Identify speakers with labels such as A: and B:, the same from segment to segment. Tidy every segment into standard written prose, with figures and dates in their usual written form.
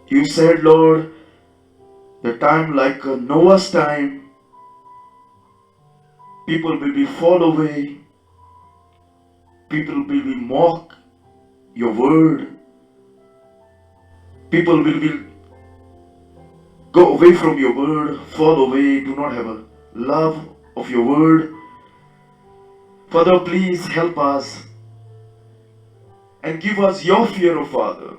A: You said, Lord, the time like Noah's time, people will be fall away, people will be mock your word, people will be go away from your word, fall away, do not have a love of your word. Father, please help us and give us your fear, O Father.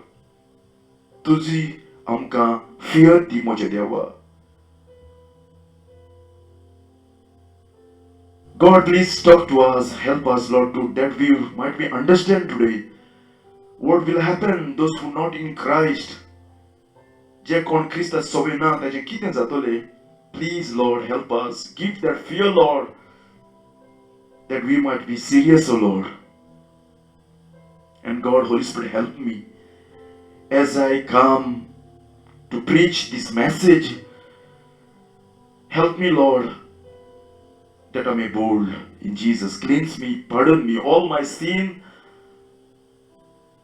A: तुझी आमकां fear दी म्हज्या देवा. God, please talk to us, help us, Lord, to that we might be understand today what will happen those who not in Christ. जे कोण Crysta सोबे ना ताजे कितें जातले. Please, Lord, help us. Give that fear, Lord, that we might be serious, O Lord. And God, Holy Spirit, help me as I come to preach this message. Help me, Lord, that I may bold in Jesus. Cleanse me, pardon me, all my sin.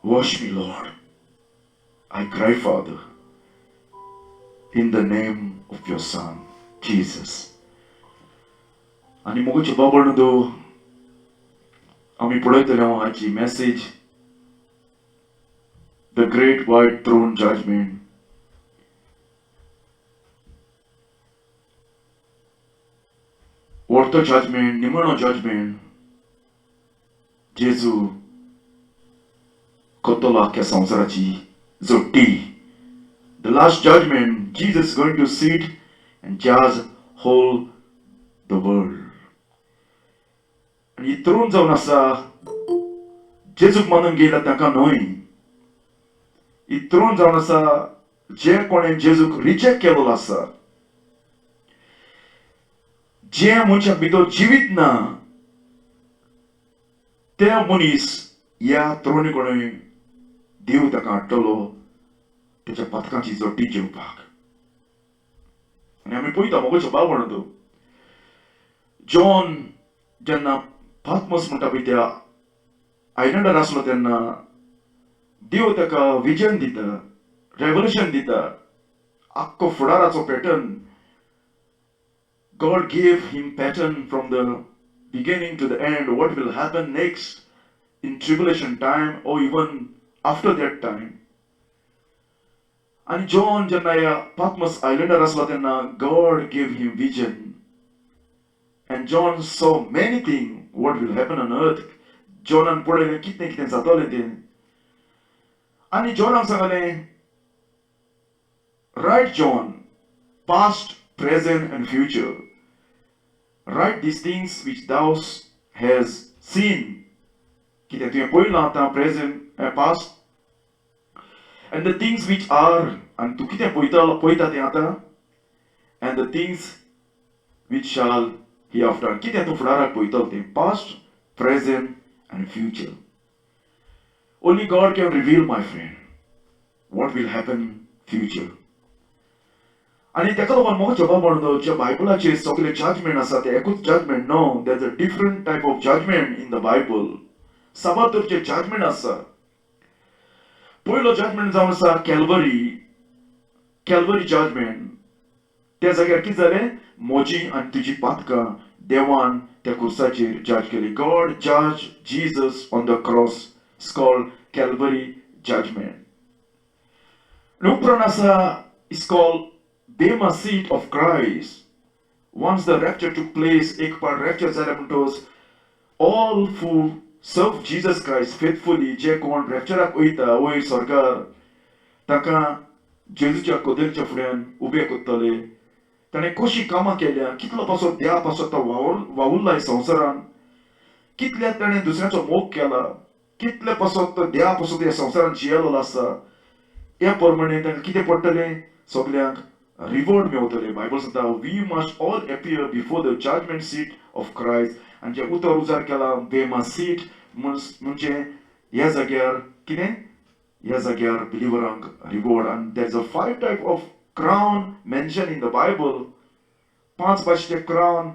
A: Wash me, Lord. I cry, Father, in the name of your Son, Jesus. आणि मोगोचे बाबणदो आमी पळयतले हाची message, the great white throne judgment. Ortho judgment, निमणो judgment. जेजू कोतलो आख्या संवसाराची जोडटी. The last judgment, Jesus is going to sit and judge whole the world. आणि throne जावन आसा, जेजूक मानून गेला ताका न्हय. ही throne जावन आसा, जे कोणें जेजूक रिजेक्ट केलो आसा. जे मनशाक भितर जिवीत ना, ते मनीस ह्या throne कडेन देव ताका हाडटलो त्याच्या पथकांची जोडटी जेवपाक. आनी आमी पळयता मोगोच्या बाबणदो जॉन जेन्ना पात्मोस म्हणटा पळय त्या आयलंडार आसलो तेन्ना देव ताका विजन दिता, रेवल्युशन दिता, आख्खो फुडाराचो pattern. God gave him pattern from the beginning to the end, what will happen next in tribulation time or even after that time. And John जेन्ना ह्या Patmos islandaर आसलो तेन्ना God gave him vision. And John saw many things what will happen on earth. Johnan पळयलें कितें कितें जातलें तें. आनी जॉनाक सांगलें, write John, past, present and future. Write these things which thou has seen. कितें तुवें पळयलां आतां, present and past. And the things which are, and तूं कितें पळयता तें आतां, and the things which shall hereafter. कितें तूं फुडाराक पळयतलो तें, past, present and future. Only God can reveal, my friend, what will happen future. आणि ताका लागून मोगोच्या बाबणदो जे बायबलाचेर सगळे जजमेंट आसा ते एकूच judgement no. There is a different type of judgement in the Bible. साबा तरेचे जजमेंट आसा. पयलो जजमेंट जावन आसा कॅल्वरी जजमेंट. त्या जाग्यार कितें जालें, म्हजी आनी तुजी पातकां देवान त्या क्रुसाचेर जज केली. गॉड जज Jesus on the cross, it's called Calvary judgement. आनी उपरांत आसा, it's called Bema seat of Christ. Once the rapture took place, एक पार rapture जालें म्हणटोच all who serve Jesus Christ faithfully, जे कोण raptureाक वयता वयर स्वर्गार, ताका जेजूच्या कोदेलच्या फुड्यान उबे करतले. ताणें कशीं कामां केल्या, कितलो पासो देवा पासो तो वावुरला ह्या संवसारान, कितल्या ताणें दुसऱ्याचो मोग केला, कितले पासो तो देवा पासो ह्या संवसारान जियेलो आसा. ह्या प्रमाणे ताका कितें पडटलें, सगल्यांक रिवॉर्ड मेवतले. बायबल सांगता, we must all appear before the judgment seat of Christ. आनी जे उतर उजार केला बेमा सीट म्हणजे ह्या जाग्यार कितें, ह्या जाग्यार बिलिवरांक रिवॉर्ड. आनी there is a 5 type of crown mention in the Bible. 5 भाशेचे क्रावन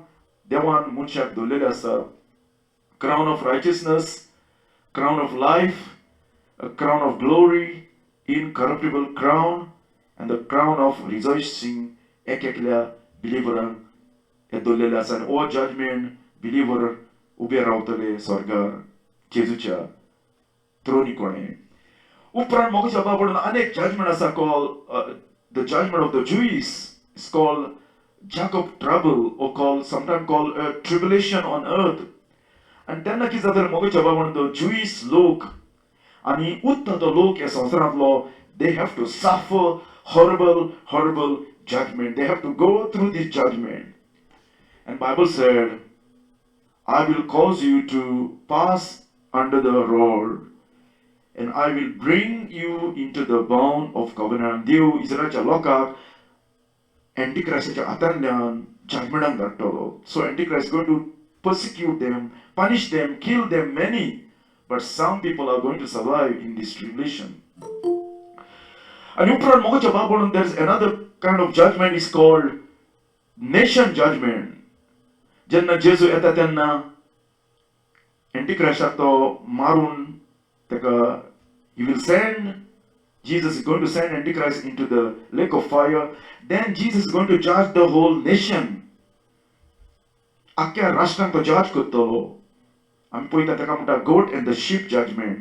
A: देवान मनशाक दवरलेले आसा. Crown of righteousness, crown of life, a crown of glory, incorruptible crown, and the crown of rejoicing एकल्या बिलिव्हरांक येदोल्लेले आसा आनी हो जजमेंट बिलिव्हर उबे रावतले स्वर्गार जेजूच्या थ्रोनी कोणे उपरांत मोगाच्या बाबडून अनेक जजमेंट आसा call the judgment of the Jews is called Jacob trouble or called sometimes called a tribulation on earth. And तेन्ना कितें जाता मोगाच्या बाबडून द ज्यूइस लोक आनी उत्ता तो लोक ह्या संवसारांतलो they have to suffer horrible judgment. They have to go through this judgment. And Bible said, I will cause you to pass under the rod, and I will bring you into the bound of covenant. देव इस्रायलच्या लोकांक एंटिक्राइस्टाच्या हातांतल्यान जजमेंटाक धाडटलो. So Antichrist is going to persecute them, punish them, kill them many. But some people are going to survive in this tribulation. And उपरांत मोगाच्या बाबडून there's another kind of judgment is called nation judgment. जेन्ना जेजू येता तेन्ना एंटिक्राइस्टाक तो मारून तेका he will send Jesus is going to send Antichrist into the lake of fire. Then Jesus is going to judge the whole nation. आख्या राष्ट्रांक तो जज करतलो. आमी पळयता तेका म्हणटा goat and the sheep judgment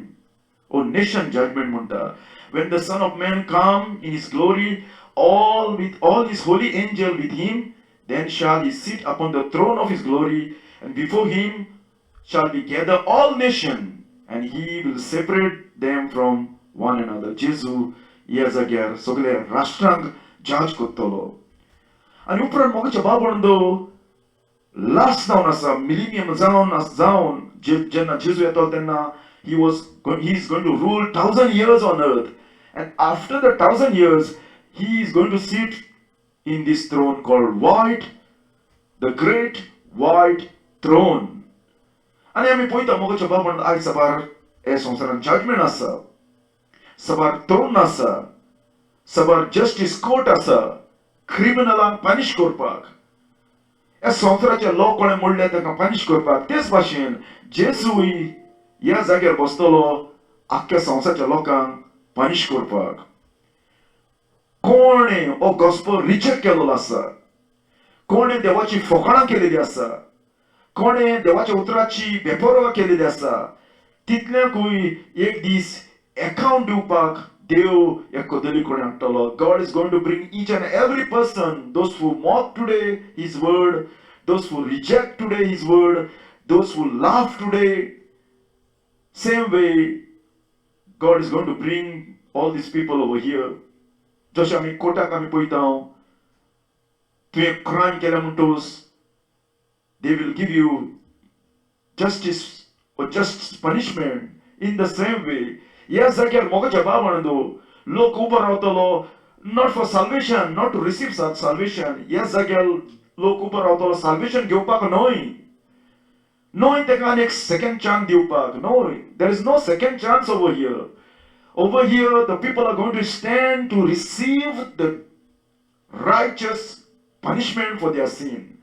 A: or nation judgment म्हणटा. When the Son of Man come in his glory, with all his holy angel with him, then shall he sit upon the throne of his glory, and before him shall be gathered all nations, and he will separate them from one another. जेजू ह्या जाग्यार सगळे राष्ट्रांक जज करतलो. आनी उपरांत मोगाच्या बाबडो last जावन आसा मिलिनियम जावन जेन्ना जेजू येतलो तेन्ना he is going to rule 1,000 years on earth, and after the 1,000 years he is going to sit in this throne called white, the great white throne. आनी आमी पळयता मोगाच्या बाबडो आयज सबार हे संवसारांत जजमेंट आसा, सबार throne आसा, सबार जस्टीस कोर्ट आसा, क्रिमिनलांक पनिश करपाक, ह्या संवसाराचे लोक कोणे मोडले तांकां पनिश करपाक. तेच भाशेन जेजूय ह्या जाग्यार बसतलो आख्या संवसाराच्या लोकांक पनिश करपाक. कोणे हो गॉस्पेल रिजेक्ट केलेलो आसा, कोणे देवाची फकाणां केलेली आसा, कोणे देवाच्या उतराची बेपरवा केलेली आसा, तितल्यांकूय एक दीस अकाउंट दिवपाक देव ह्या कदली कोणे हाडटलो. God is going to bring each and every person, those who mock today his word, those who reject today his word, those who laugh today, same way God is going to bring all these people over here. जशें आमी कोर्टाक आमी पळयता, तुवें crime केलें म्हणटोच they will give you justice or just punishment. In the same way, ह्या जाग्यार मोगाच्या बाबडो लोक उबो रावतलो not for salvation, not to receive salvation. ह्या जाग्यार लोक उबो रावतलो salvation घेवपाक न्हय तेका आनी एक second chance दिवपाक न्हय. There is no second chance over here. Over here the people are going to stand to receive the righteous punishment for their sin.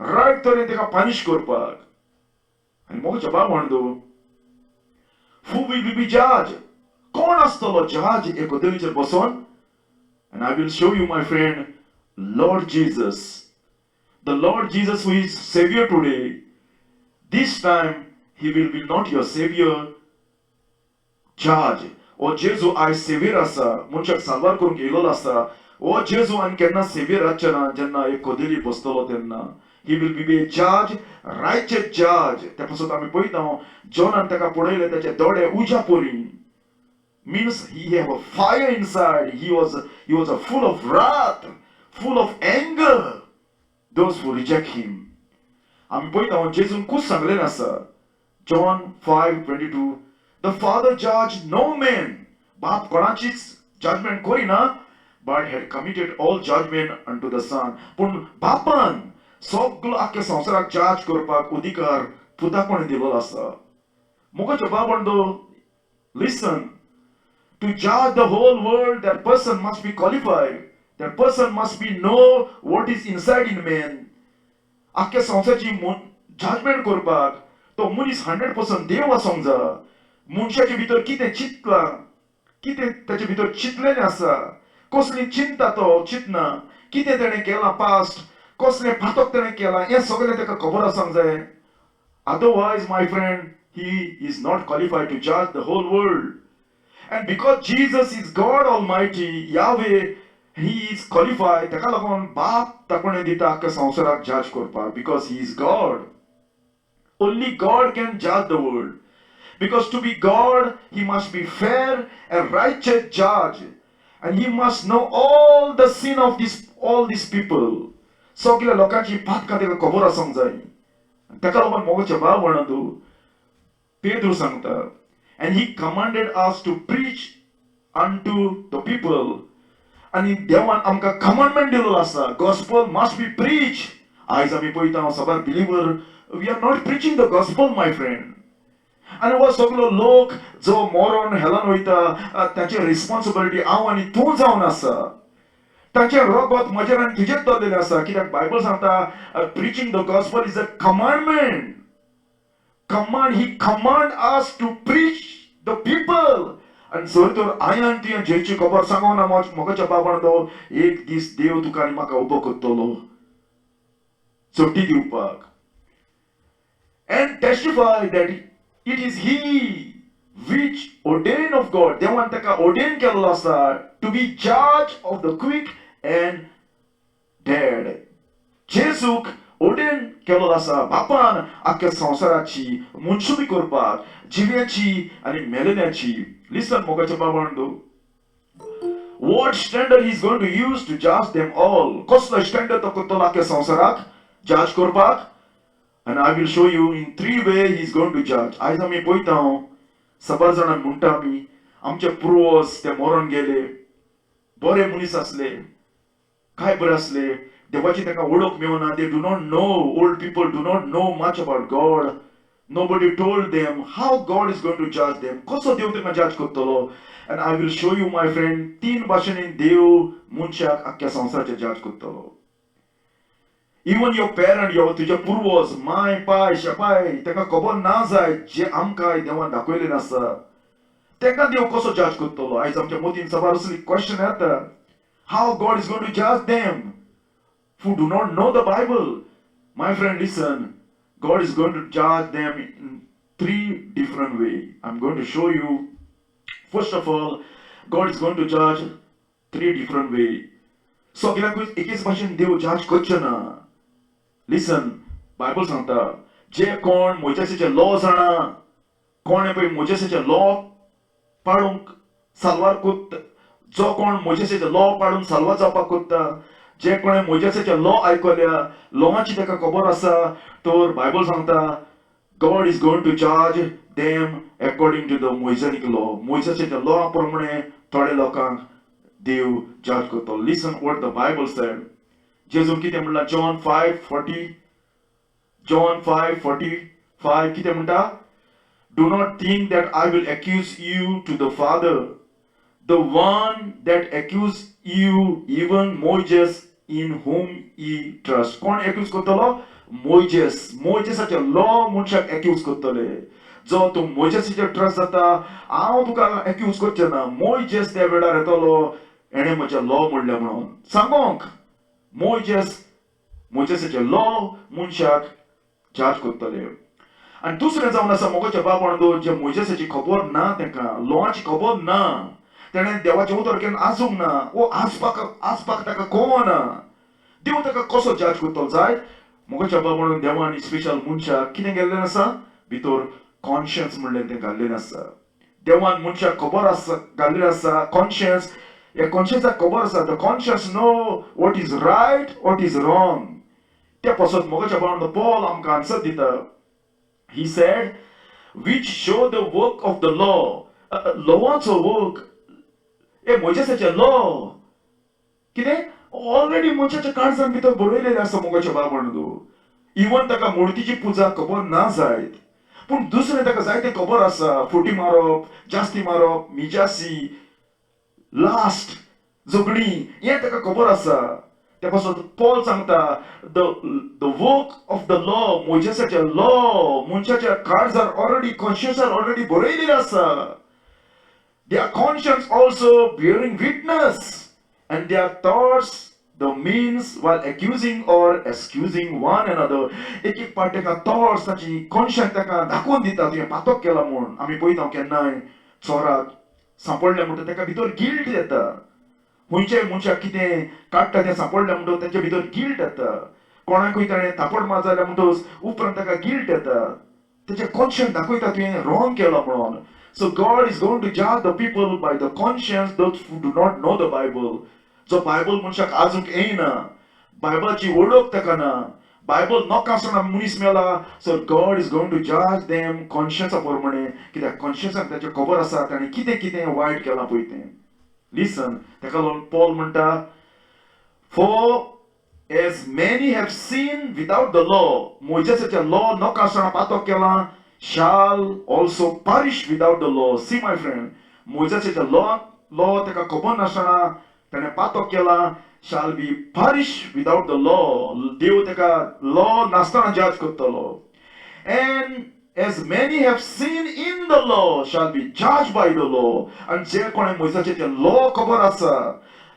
A: Right तरेन तेका punish करपाक. आनी मोगाच्या बाबडो who will be judged? कोण आसतलो जज हे कदलीचेर बसोन? And I will show you, my friend, Lord Jesus. The Lord Jesus who is Savior today. This time he will be not your Savior, judge. O Jesu आयज Savior आसा, मनशाक साल्वार करूंक येयलो आसा. O Jesu आनी केन्ना Savior रावचेना जेन्ना एक कदली बसतलो तेन्ना. He will be a judge, righteous judge. त्या पासून आमी पळयता जॉनान ताका पळयले ताचे दोळे उज्या पोरी. Means he have a fire inside. He was a full of wrath, full of anger. Those who reject him. आमी पळयता जेजून खूब सांगलेलें आसा. John 5:22. The Father judged no man. बाप कोणाचीच जजमेंट करिना, but had committed all judgment unto the Son. पूण बापान सगळो आख्या संवसाराक जज करपाक अधिकार पुताकोणे दिलो आसा. मोगाच्या बाबडो listen. To judge the whole world, that person must be qualified. That person must be know what is inside in man. आख्या संवसाराची जजमेंट करपाक तो मनीस 100% देव आसूंक जाय. मनशाचे भितर कितें चिंतलां, कितें ताचे भितर चिंतलेलें आसा, कसली चिंता तो चिंतना कितें तेणें केलां पास्ट कसले पातक तेणें केलां हें सगळें ताका खबर आसंक जाय. Otherwise, my friend, he is not qualified to judge the whole world. And because Jesus is God Almighty, Yahweh, he is qualified. ताका लागून बाप तकणे दिता आख्या संवसाराक जज करपाक because he is God. Only God can judge the world. Because to be God, he must be fair and righteous judge. And he must know all the sin of all these people. सगळ्या लोकांची पातकां ताका खबर आसंक जाय. ताका लागून मोगाचें भाव म्हणून पेद्रू सांगता, and he commanded us to preach unto the people. आणि देवान आमकां कमांडमेंट दिलेलो आसा, gospel must be preached. आयज आमी पळयता सबार believer we are not preaching the gospel, my friend. आणि हो सगळो लोक जो मरण हेलान वयता ताची रिस्पॉन्सिबिलिटी हांव आनी तूं जावन आसा. तांचे रगत म्हजेर आनी तुजेर दवरलेलें आसा. कित्याक बायबल सांगता preaching the gospel is a commandment. He command us to preach the people. And जर तर हांवें आनी तुवें जेची खबर सांगोना मोगाच्या बाबान तो एक दीस देव तुका आनी म्हाका उबो करतलो चोटी दिवपाक. And testify that it is he which ordained of God. देवान ताका ordain केल्लो आसा to be judge of the quick and dead. जेजूक ordain केल्लो आसा बापान आख्या संवसाराची मनसुबी करपाक जिव्याची आनी मेलेल्याची. Listen मोगाच्या बाबांनो, what standard he is going to use to judge them all. कसलो स्टँडर्ड तो करतलो आख्या संवसाराक जज करपाक. And I will show you in 3 ways he is going to judge. आयज आमी पळयता सबार जाणां म्हणटा आमी आमचे पुर्वज ते मरण गेले, बरे मनीस असले, काय बरे असले, देवाची ताका ओळख मेळना. They do not know, old people do not know much about God. Nobody told them how God is going to judge them. कसो देव ताका जज करतलो. And I will show you, my friend, 3 भाशेनी देव मनशाक आख्या संवसाराचे जज करतलो. Even your parent, तुझे पुर्वज, my पाय शेपाय, ताका खबर ना जाय जे आमकां देवान दाखयलें आसा. ताका देव कसो जज करतलो. आयज आमच्या मतीन सबार असली क्वेश्चन येता, how God is going to judge them who do not know the Bible. My friend, listen, God is going to judge them in 3 different ways. I'm going to show you. First of all, God is going to judge 3 different ways. सगळ्यांकूच एकेच भाशेन देव जज करचे ना. Listen, Bible सांगता जे कोण मोजेसाचे law जाणा, कोण पळय मोजेसाचे लॉ पाळूंक साल्वार कोत्ता, जो कोण मोजेसाचे लॉ पाळून साल्वा जावपाक कोत्ता, जे कोणे मोजेसाचे लॉ आयकल्या, लॉची ताका खबर आसा, तर बायबल सांगता God is going to judge them according to the Mosaic law. मोजेसाचे लॉ प्रमाणे थोडे लोकांक देव जज करतो. Listen what the Bible said. जेजून कितें म्हणला John 5:45 कितें म्हणटा, do not think that I will accuse you to the Father. The one that accused you, even Moses, in whom ye trust. कोण accuse करतलो? मोजेसाचे लॉ मनशाक accuse करतले. जो तूं मोजेसाचेर ट्रस्ट जाता, हांव तुका accuse करचे ना. मोजेस त्या वेळार येतलो, एणे म्हजे लॉ म्हणले म्हणून सांगोंक. मोजेसाचे लॉ मनशाक जज करतले. आनी दुसरें जावन आसा मोगाच्या बाबांनो, जे मोजेसाची खबर ना, ताका लॉची खबर ना, तेणें देवाचें उतर केन्ना आसूंक ना, वो आसपाक ताका कळना. देव ताका कसो जज करतलो जायत. मोगाच्या बाबांनो, देवान स्पेशल मनशाक कितें गेल्लें आसा, भितर कॉन्शियन्स म्हणलें तें घाल्लें आसा. देवान मनशाक खबर आसा घाल्लें आसा कॉन्शियन्स. या कॉन्शियन्साक खबर आसा. The conscience know what is right, what is wrong. त्या पासून मोगाच्या बाबांनो पॉल आमकां आन्सर दिता. He said, which show the work of the law. लॉवाचो वर्क, मोजेसाचे लॉ कितें ऑलरेडी मनशाच्या काळजान भितर बरयलेलें आसा मोगाच्या बाबांनो. इवन ताका मुर्तीची पुजा खबर ना जायत, पूण दुसरें ताका जायतें खबर आसा. फुटी मारप, जास्ती मारप, मिजासी, लास्ट झगडी, हें ताका खबर आसा. त्या पासून पॉल सांगता the work of the law, मोजेसाचे लॉ मनशाच्या काळजार ऑलरेडी कॉन्शियन्सार ऑलरेडी बरयलेलें आसा. Their conscience also bearing witness. and their thoughts the means while accusing or excusing one another. एक एक पार्ट तेका thoughts ताची conscience तेका दाखोवन दिता तुवें पातक केला म्हूण. आमी पळयता केन्नाय चोराक सांपडले म्हणटा तेका भितर गिल्ट येता. खंयच्याय मनशाक कितें काडटा तें सांपडलें म्हणटच तेच्या भितर गिल्ट येता. कोणाकूय ताणें थापड मार जाल्या म्हणटच उपरांत ताका गिल्ट येता. तेचे कॉन्शियन्स दाखयता तुवें रॉंग केलो म्हणून. So God is going to judge the people by the conscience, those who do not know the Bible. जो बायबल मनशाक आजूक येयना, बायबलची वळख ताका ना, बायबल नॉकासतना मनीस मेला, so God is going to judge them कॉन्शियन्सा प्रमाणे, कित्याक कॉन्शियन्साक ताचें खबर आसा ताणें कितें कितें वायट केलां पळय तें. Listen, ताका लागून पॉल म्हणटा, for as many have sinned without the law, मोइसेसाच्या law नॉकासतना पातक केला, shall also perish without the law. See my friend, मोइसेसाच्या law ताका खबर नासतना ताणें पातक केला, shall be perished without the law. देव ताका law नासतना जज करतलो. And as many have sinned in the law shall be judged by the law. And जे कोणे मोइसेसाचे law खबर आसा,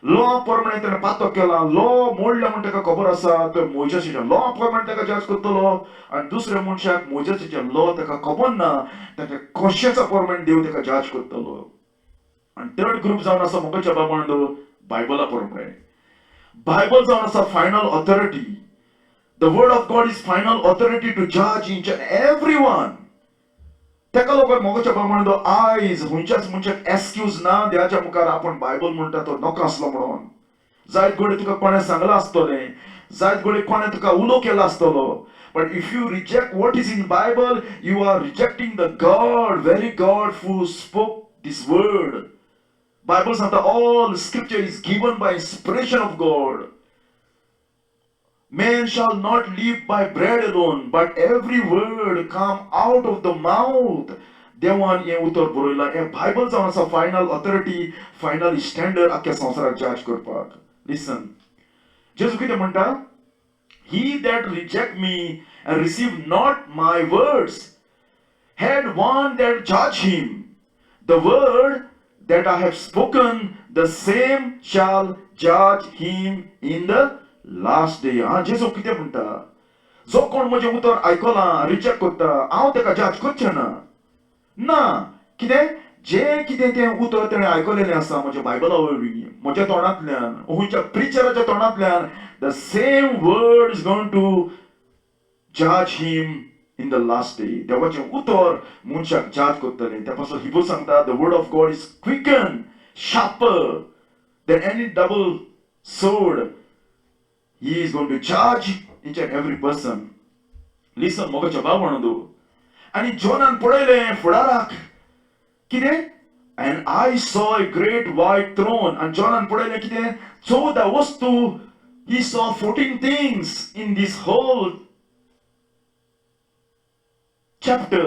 A: law प्रमाणे ताणें पातक केला, law मोडल्या म्हण ताका खबर आसा, तो मोइसेसाच्या law प्रमाणे ताका जज करतलो. आनी दुसऱ्या मनशाक मोइसेसाचे law ताका खबर ना, ताच्या कॉन्शियन्सा प्रमाणे देव ताका जज करतलो. आनी थर्ड ग्रुप जावन आसा मोगाच्या बाबा बायबला प्रमाणे. बायबल जावन आसा final authority. The word of God is final authority to judge each and everyone. तेका लागून मोगाच्या बाबा आयज खंयच्याच मनशाक एक्सक्यूज ना देवाच्या मुखार आपण बायबल म्हणटा तो नॉका आसलो म्हणून. जायत घोडे तुका कोणें सांगलां आसतलें, जायत घोडे कोणें तुका उलो केला आसतलो. But if you reject what is in Bible, you are rejecting the God, very God who spoke this word. Bible सांगता all scripture is given by inspiration of God. Man shall not live by bread alone, but every word come out of the mouth. देवान हे उतर बरयलां. हे Bible जावन आसा final authority, final standard आख्या संवसाराक जज करपाक. लिसन, जेजू कितें म्हणटा, he that reject me and receive not my words had one that judge him. The word that I have spoken, the same shall judge him in the last day. जेजू कितें म्हणटा, जो कोण म्हजें उतर आयकलां, रिजेक्ट करता, हांव ताका जज करचें ना. ना, कितें जें कितें तें उतर ताणें आयकलेलें आसा म्हज्या बायबला वरवीं, म्हज्या तोंडांतल्यान, खंयच्या प्रिचराच्या तोंडांतल्यान, the same word is going to judge him in the last day. देवाचें उतर मनशाक जज करतलें. त्या पासून हिब्रू सांगता, the word of God is quicken, sharper than any double sword. He is going to judge each and every person. Listen, मोगाच्या बाबा आनी जोनान पळयलें फुडाराक कितें, and I saw a great white throne. आनी जोनान पळयलें कितें, 14 वस्तू. He saw 14 things in this whole chapter.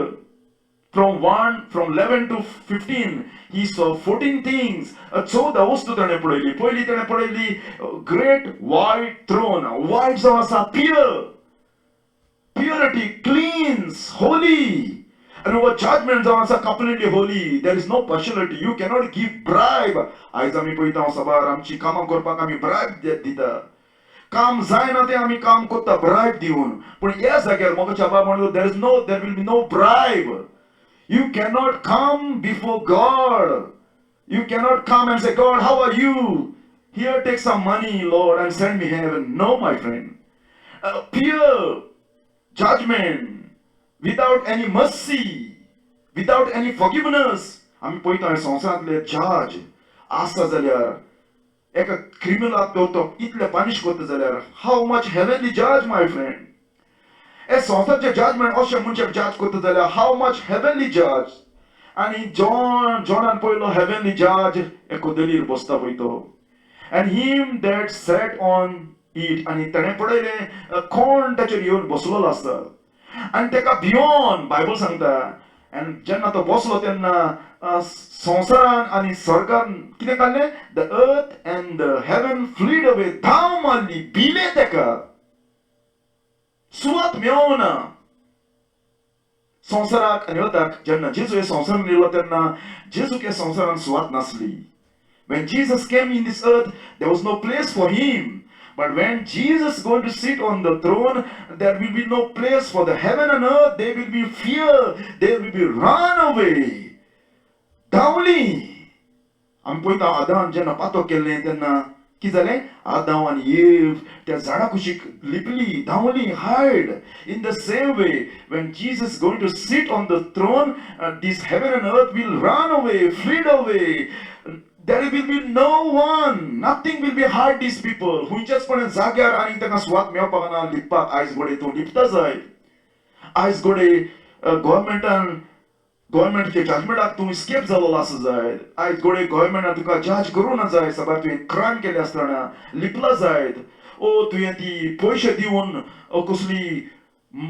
A: From 11 to 15, he saw 14 things. 14 वस्तू ताणें पळयली. पयली ताणें पळयली great white throne. White जावन आसा pure, purity, cleans, holy. And our judgment जावन आसा completely holy. There is no partiality. You cannot give bribe. आयज आमी पळयता सभार आमची कामां करपाक आमी bribe दिता. काम जायना तें आमी काम करता bribe दिवन. पूण ह्या जाग्यार मोगाच्या बाबा म्हणलो, there will be no bribe. You cannot come before God. You cannot come and say, God, how are you? Here, take some money, Lord, and send me heaven. No, my friend. Pure judgment, without any mercy, without any forgiveness. आमी पळयता संवसारांतले जज आसता जाल्यार, एका क्रिमिनलाक तो इतले punish करता जाल्यार, how much heavenly judge, my friend. ए संवसारचे जजमेंट अशे मनशाक जज करता जाल्यार हाउ मच हेवनली जज. आनी जॉनान पळयलो हेवनली जज एक कोदेलीर बसता पळय तो, and him that sat on it. आनी ताणें पळयलें कोण ताचेर येवन बसलेलो आसता, आनी ताका भिवून बायबल सांगता, आनी जेन्ना तो बसलो तेन्ना संवसारान आनी स्वर्गान कितें जालें, the earth and the haven fled away. धांव मारली, भिले ताका, सुवात मेळना. संवसाराक आनी अर्थाक जेन्ना जेजू हे संवसारान येयलो तेन्ना जेजूक हे संवसारान सुवात नासली. When Jesus came in this earth, there was no place for him. But when Jesus is going to sit on the throne, there will be no place for the heaven and earth. They will be fear. They will be run away. धांवली. आमी पळयता आदाम जेन्ना पातो केल्लें तेन्ना कितें जालें? आदाम आनी येव त्या झाडा कुशीक लिपली, धांवली, hide. In the same way, when Jesus is going to sit on the throne, this heaven and earth will run away, flee away. There will be no one, nothing will be hard these people. हुंयचेचपणान जाग्यार आनी ताका स्वाद मेळपाक ना लिपपाक आयज घोडे तूं लिपता जाय. आयज घोडे गव्हर्मेंटचे जजमेंटाक तूं स्केप जालोलो आसा जायत. आयज घोडे गव्हर्मेंटान तुका जज करूं ना जाय. सबार तुवें क्रायम केले आसतना लिपला जायत. ओ तुवें ती पयशे दिवन कसली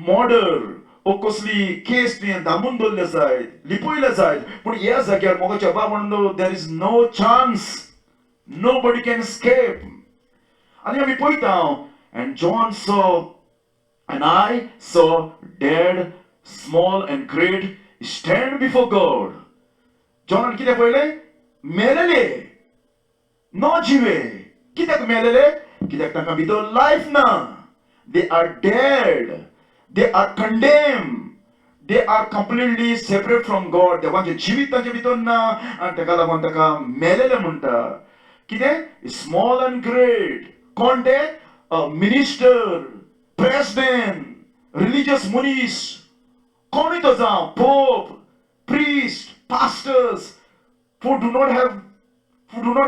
A: मर्डर ओ कसली केस तुवें दामून दवरले जायत, लिपयले जायत. पूण ह्या जाग्यार मोगाच्या बाबा there is no chance. Nobody can escape. आनी आमी पळयता and John saw and I saw dead, small and great stand before God. जॉनान कितें पळयलें? मेलेले, नो जिवे. कित्याक मेलेले? कित्याक तांकां भितर लायफ ना. They are dead. They are condemned. They are completely separate from God. देवाचें जिवीत तांचे भितर ना आनी ताका लागून ताका मेलेले म्हणटा. कितें? Small and great. कोण ते? मिनिस्टर, प्रेसिडेंट, रिलिजियस मनीस, कोणूय तो जावं, pope, priest, pastors, who do not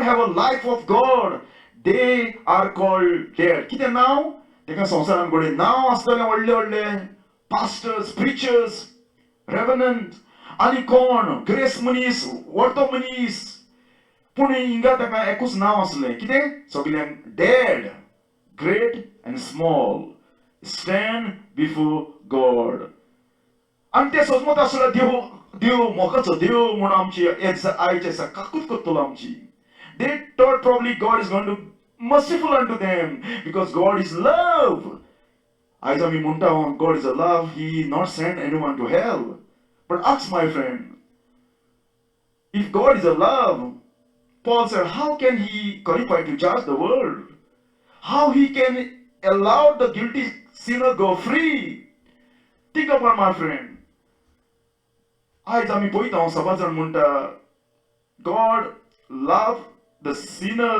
A: have a life of God, they are called dead. कितें नांव? तेका संवसारान घोडे नांव आसतलें व्हडले व्हडले. पास्टर्स, प्रिचर्स, रेव्हरंट आनी कोण? ग्रेस मनीस, वर्तो मनीस. पूण हिंगा ताका एकूच नांव आसलें. कितें? सगल्यांक dead, great and small, stand before God. आनी ते सोजमत आसलो देव मोगाचो देव म्हूण आमची आयचे सकाकूच करतलो आमची. They thought probably God is going to merciful unto them because God is love. As I mean, God is a love. He not send anyone to hell. But ask my friend, if God is a love, Paul said, how can he qualify to judge the world? How he can allow the guilty sinner go free? Think about my friend. आयज आमी पळयता सबार जाण म्हणटा God loved the sinner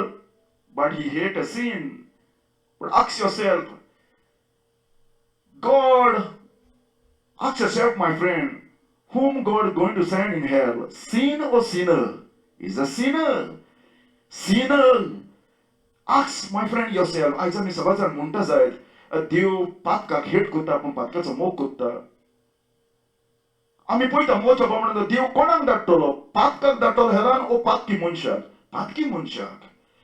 A: but he hate a sin. But ask yourself, ask yourself, my friend, whom God is going to send in hell? Sin or sinner? Is a sinner. Sinner. Ask, my friend, yourself. आयज आमी सबार जाण म्हणटा जायत देव पातकाक hate करता पूण पातकाचो मोग करता. आमी पळयता मोगाच्या बाबा देव कोणाक धाडटलो? पातकाक धाडटलो हेरान ओ पातकी मनशाक? पातकी मनशाक.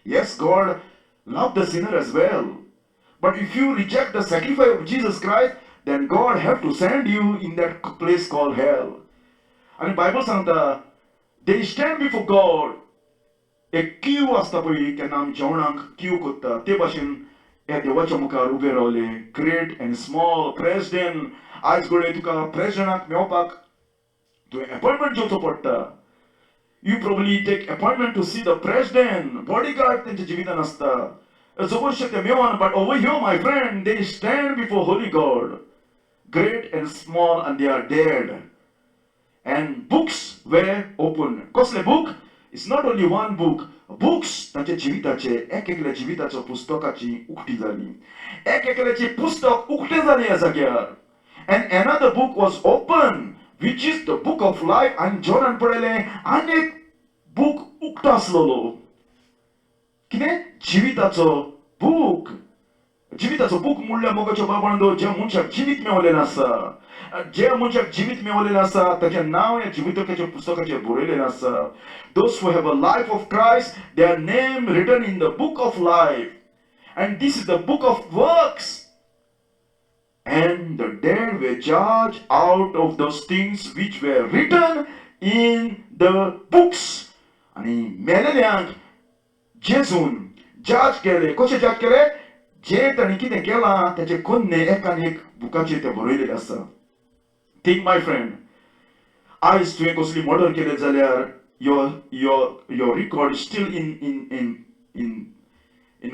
A: Yes, God loved the sinner as well. But if you reject the sacrifice of Jesus Christ, then God have to send you in that place called hell. And the Bible सांगता, they stand before God. एक Q आसता पळय, केन्ना आमी जेवणाक Q करता, ते भाशेन ह्या देवाच्या मुखार उबे रावले. Great and small, president. आयज घोडे तुका प्रेसिडेंटाक मेळपाक तुवें अपॉइंटमेंट घेवचो पडटा. You probably take appointment to see the president. Bodyguard तेंच्या जिवितान आसता. जबरशे ते मेळोन, but over here, my friend, they stand before holy God. Great and small, and they are dead. And books were opened. कसले book? It's not only one book. Books तांच्या जिविताचे एक-एकल्या जिविताच्या पुस्तकाची उक्ती जाली. एक-एकल्याचे पुस्तक उक्तें जालें ह्या जाग्यार. And another book was opened, which is the book of life. And John पळयलें आनी एक book उक्तो आसलोलो. कितें? जिविताचो बूक. जिविताचो बूक म्हणल्यार मोगाच्या बाबांनो जे मनशाक जिवीत मेळलेलें आसा, जे मनशाक जिवीत मेळलेलें आसा ताचें नांव ह्या जिविताच्या पुस्तकाचेर बरयलेलें आसा. Those who have a life of Christ, their name written in the book of life. And this is the book of works. And the dead were judged out of those things which were written in the books. आणि मेलेल्यांक जेजून जज केले. कशें जज केले? जे तांणी कितें केलां ताचे कन्ने एकान एक बुकाचेर ते बरयलेले आसा. थिंक माय फ्रेंड, आयज तुवें कसली मर्डर केले जाल्यार your record is still in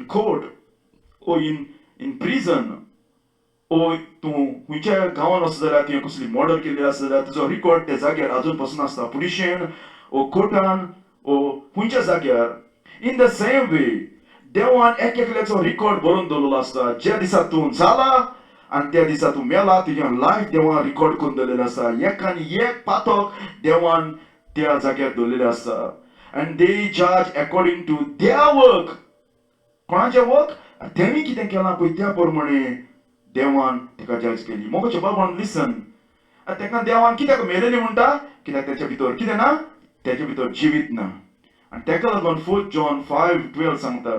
A: court or in prison, ओ तूं खंयच्या गांवांत वचत जाल्यार तुवें कसली मर्डर केल्ली आसा जाल्यार तुजो रिकॉर्ड त्या जाग्यार अजून पासून आसता पुलिशेन ओ कोर्टान ओ खंयच्या जाग्यार. इन द सेम वे देवान एकल्याचो रिकॉर्ड बरोवन दवरलेलो आसता. ज्या दिसा तूं जाला आनी त्या दिसा तूं मेला तुजें लायफ देवान रिकॉर्ड करून दवरलेलें आसा. एक आनी एक पातक देवान त्या जाग्यार दवरलेलें आसता. एंड दे जज अकॉर्डिंग टू देयर वर्क. कोणाचें वर्क? तेणी कितें केलां पळय त्या प्रमाणे देवान तिका जज केली. मोगाचें बाबान लिसन, तेका देवान कित्याक मेलेली म्हणटा? कित्याक तेच्या भितर कितें ना? तेच्या भितर जिवीत ना. आनी तेका लागून 4 John 5:12 सांगता.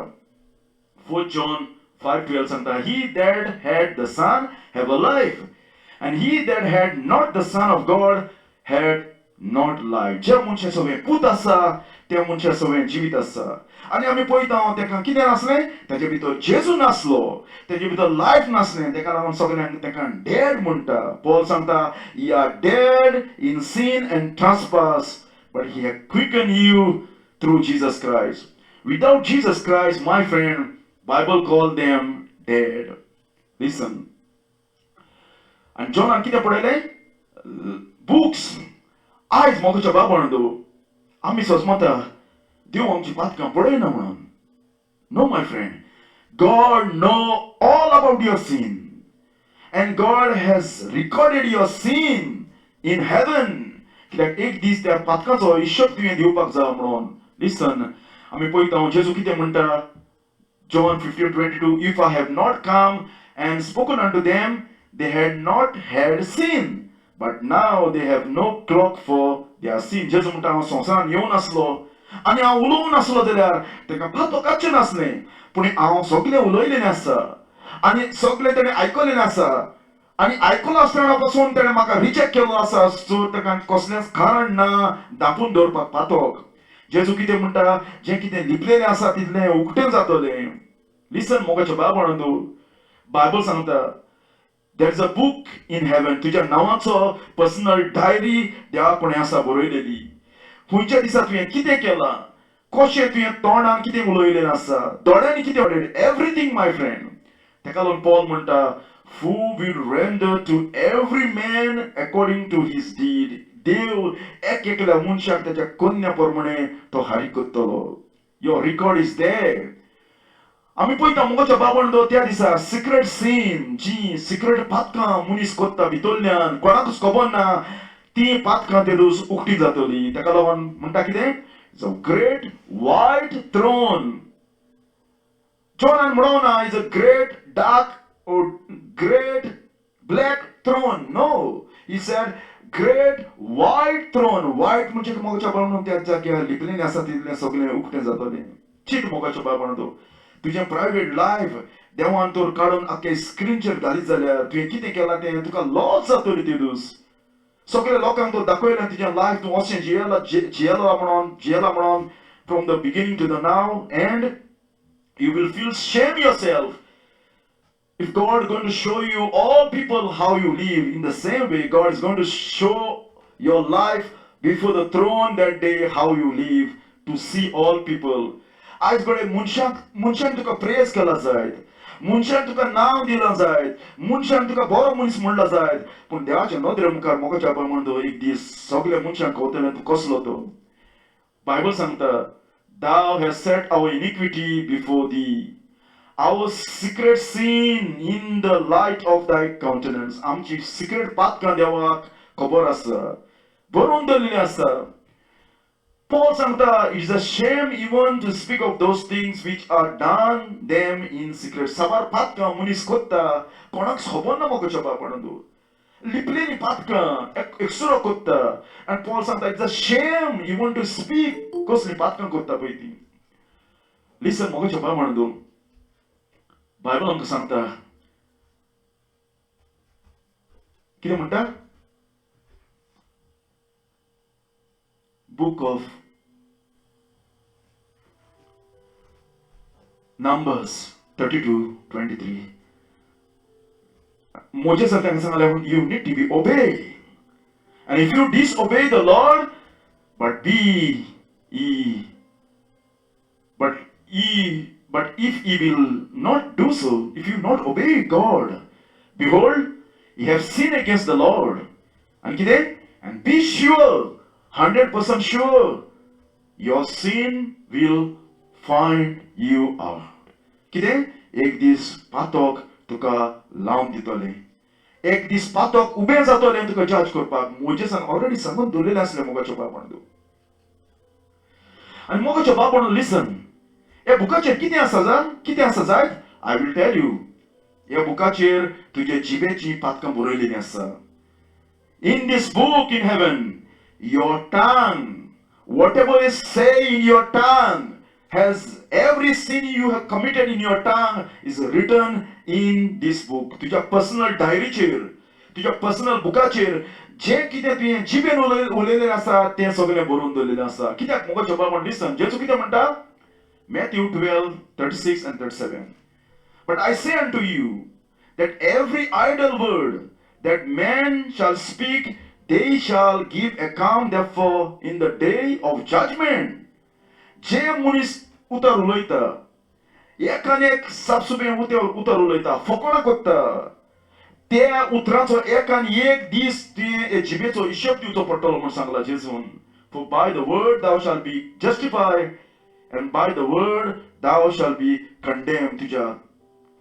A: 4 John 5:12 सांगता, he that had the Son have a life, and he that had not the Son of God had not life. ज्या मनशा सगळें पूत आसा त्या मनशा सगळें जिवीत आसा. आनी आमी पळयता तेका कितें नासलें? तेच्या भितर जेजू नासलो, तेच्या भितर लायफ नासलें. तेका लागून सगळ्यांक तेका डेड म्हणटा. पॉल सांगता, ye are dead in sin and trespass, but he had quickened you through Jesus Christ. Without Jesus Christ, my friend, Bible called them dead. Listen. आनी जॉनान कितें पळयलें? बुक्स. आयज मोगाच्या बाबांनो आमी सोच म्हणटा देव आमची पातकां पळयना म्हणून. No my friend, God know all about your sin, and God has recorded your sin in heaven. कित्याक एक दीस त्या पातकाचो हिशोब तुवें दिवपाक जाय म्हणून. लिसन, आमी पळयता जेजू कितें म्हणटा? John 15:22, if I have not come and spoken unto them, they had not had sin, but now they have no cloak for their sin. जेजू म्हणटा हांव संवसारान येवं नासलो आनी हांव उलोवं नासलो जाल्यार तेका पातकाचें नासलें, पूण हांव सगळें उलयलेलें आसा आनी सगळें तेणें आयकलेलें आसा आनी आयकलो आसतना पासून तेणें म्हाका रिजेक्ट केलो आसा. सो तेका कसलेंच कारण ना धांपून दवरपाक पातक. जेजू कितें म्हणटा? जें कितें लिपलेलें आसा तितलें उक्तें जातलें. लिसन मोगाच्या बाबांनो, बायबल सांगता there is a book in heaven. तुज्या नांवाचो पर्सनल डायरी देवा कोणें आसा बरयलेली. खंयच्या दिसा तुवें कितें केलां, कशें तुवें तोंडान कितें उलयलेलें आसा, दोळ्यांनी कितें उलयलें, एवरीथिंग माय फ्रेंड. तेका लागून पॉल म्हणटा, who will render to every man according to his deed. देव एकल्या मनशाक त्याच्या कन्या प्रमाणे तो हारी करतलो. Your record is there. आमी पळयता मोगाच्या बाबांनो त्या दिसा सिक्रेट सीन, जी सिक्रेट पातकां मनीस कोत्ता भितरल्यान कोणाकूच खबर ना, ती पातकां ते दीस उक्ती जातली. तेका लागून म्हणटा कितें? It's a great white throne. जॉनान म्हणोना is a great dark or great black throne. No, he said great white throne. White म्हणजे मोगाच्या बाबांनो त्या जाग्यार लिपलेलें आसा तितलें सगळें उक्तें जातलें. चिंत मोगाच्या बाबांनो, तुजें प्रायवेट लायफ देवान तर काडून आख्खे स्क्रीनचेर घालीत जाल्यार तुवें कितें केलां तें तुका लॉस जातली ते दीस. सगळ्या लोकांक तो दाखयलें तुजें लायफ तूं अशें जियेला म्हणून from the beginning to the now, and you will feel shame yourself. If God is going to show you all people how you live, in the same way God is going to show your life before the throne that day how you live, to see all people. आज घडये मनशान तुका praise केला जायत, मनशान तुका नांव दिलां जायत, मनशान तुका बरो मनीस म्हणला जायत, पूण देवाच्या नदरे मुखार मोगाच्या बाबांनो एक दीस सगळ्या मनशांक कळटलें तूं कसलो तो. बायबल सांगता, thou hast set our iniquity before thee, our secret sin in the light of thy countenance. आमची सिक्रेट पातकां देवाक खबर आसा, बरोवन दवरलेलीं आसा. Paul सांगता, it is a shame even to speak of those things which are done them in secret. साबार पातकां मनीस कोत्ता कोणाक खबर ना मोगाच्या बाबांनो, लिपलेलीं पातकां एकसुरो कोत्ता. आनी पॉल सांगता, it's a shame even to speak कसलीं पातकां कोत्ता पळय ती. लिसन मोगाच्या बाबांनो, बायबल आमकां सांगता कितें म्हणटा? Book of Numbers 32:23. Moses सांगता सांगलें, you need to be obeyed, and if you disobey the Lord, but be Ye, but but if ye will not do so, if you not obey God, behold, ye have sinned against the Lord. And kideं? And be sure, 100% sure, your sin will find you out. कितें? एक दीस पातोक तुका लावन दितले. एक दीस पातोक उबें जातलें तुका जज करपाक. मोजेसान ऑलरेडी सांगून दवरलेलें आसलें मोगाचो बाबणदू. आनी मोगाचो बाबणदू लिसन. हे बुकाचेर कितें आसा कितें आसा जायत? I will tell you. ह्या बुकाचेर तुजे जिबेची पातकां बरयलेलीं आसा. In this book in heaven, your tongue, whatever is say in your tongue, has every sin you have committed in your tongue is written in this book. तुझ्या personal डायरीचेर, तुझ्या personal बुकाचेर जे कितें तुवें जिबेन उलयलेलें आसा तें सगळें बरोवन दवरलेलें आसा. कित्याक मोगाचो बाबा लिसन, जेजू कितें म्हणटा? Matthew 12:36 and 37. But I say unto you that every idle word that man shall speak, they shall give account therefore in the day of judgment. जे मनीस उतर उलयता, एकान एक सापसुबें उतर उलयता, फकाणां कोत्ता, त्या उतराचो एकान एक दीस तुवें जिबेचो हिशोब दिवचो पडटलो म्हूण सांगला जेजून. For by the word thou shalt be justified, and by the word thou shalt be condemned. तुज्या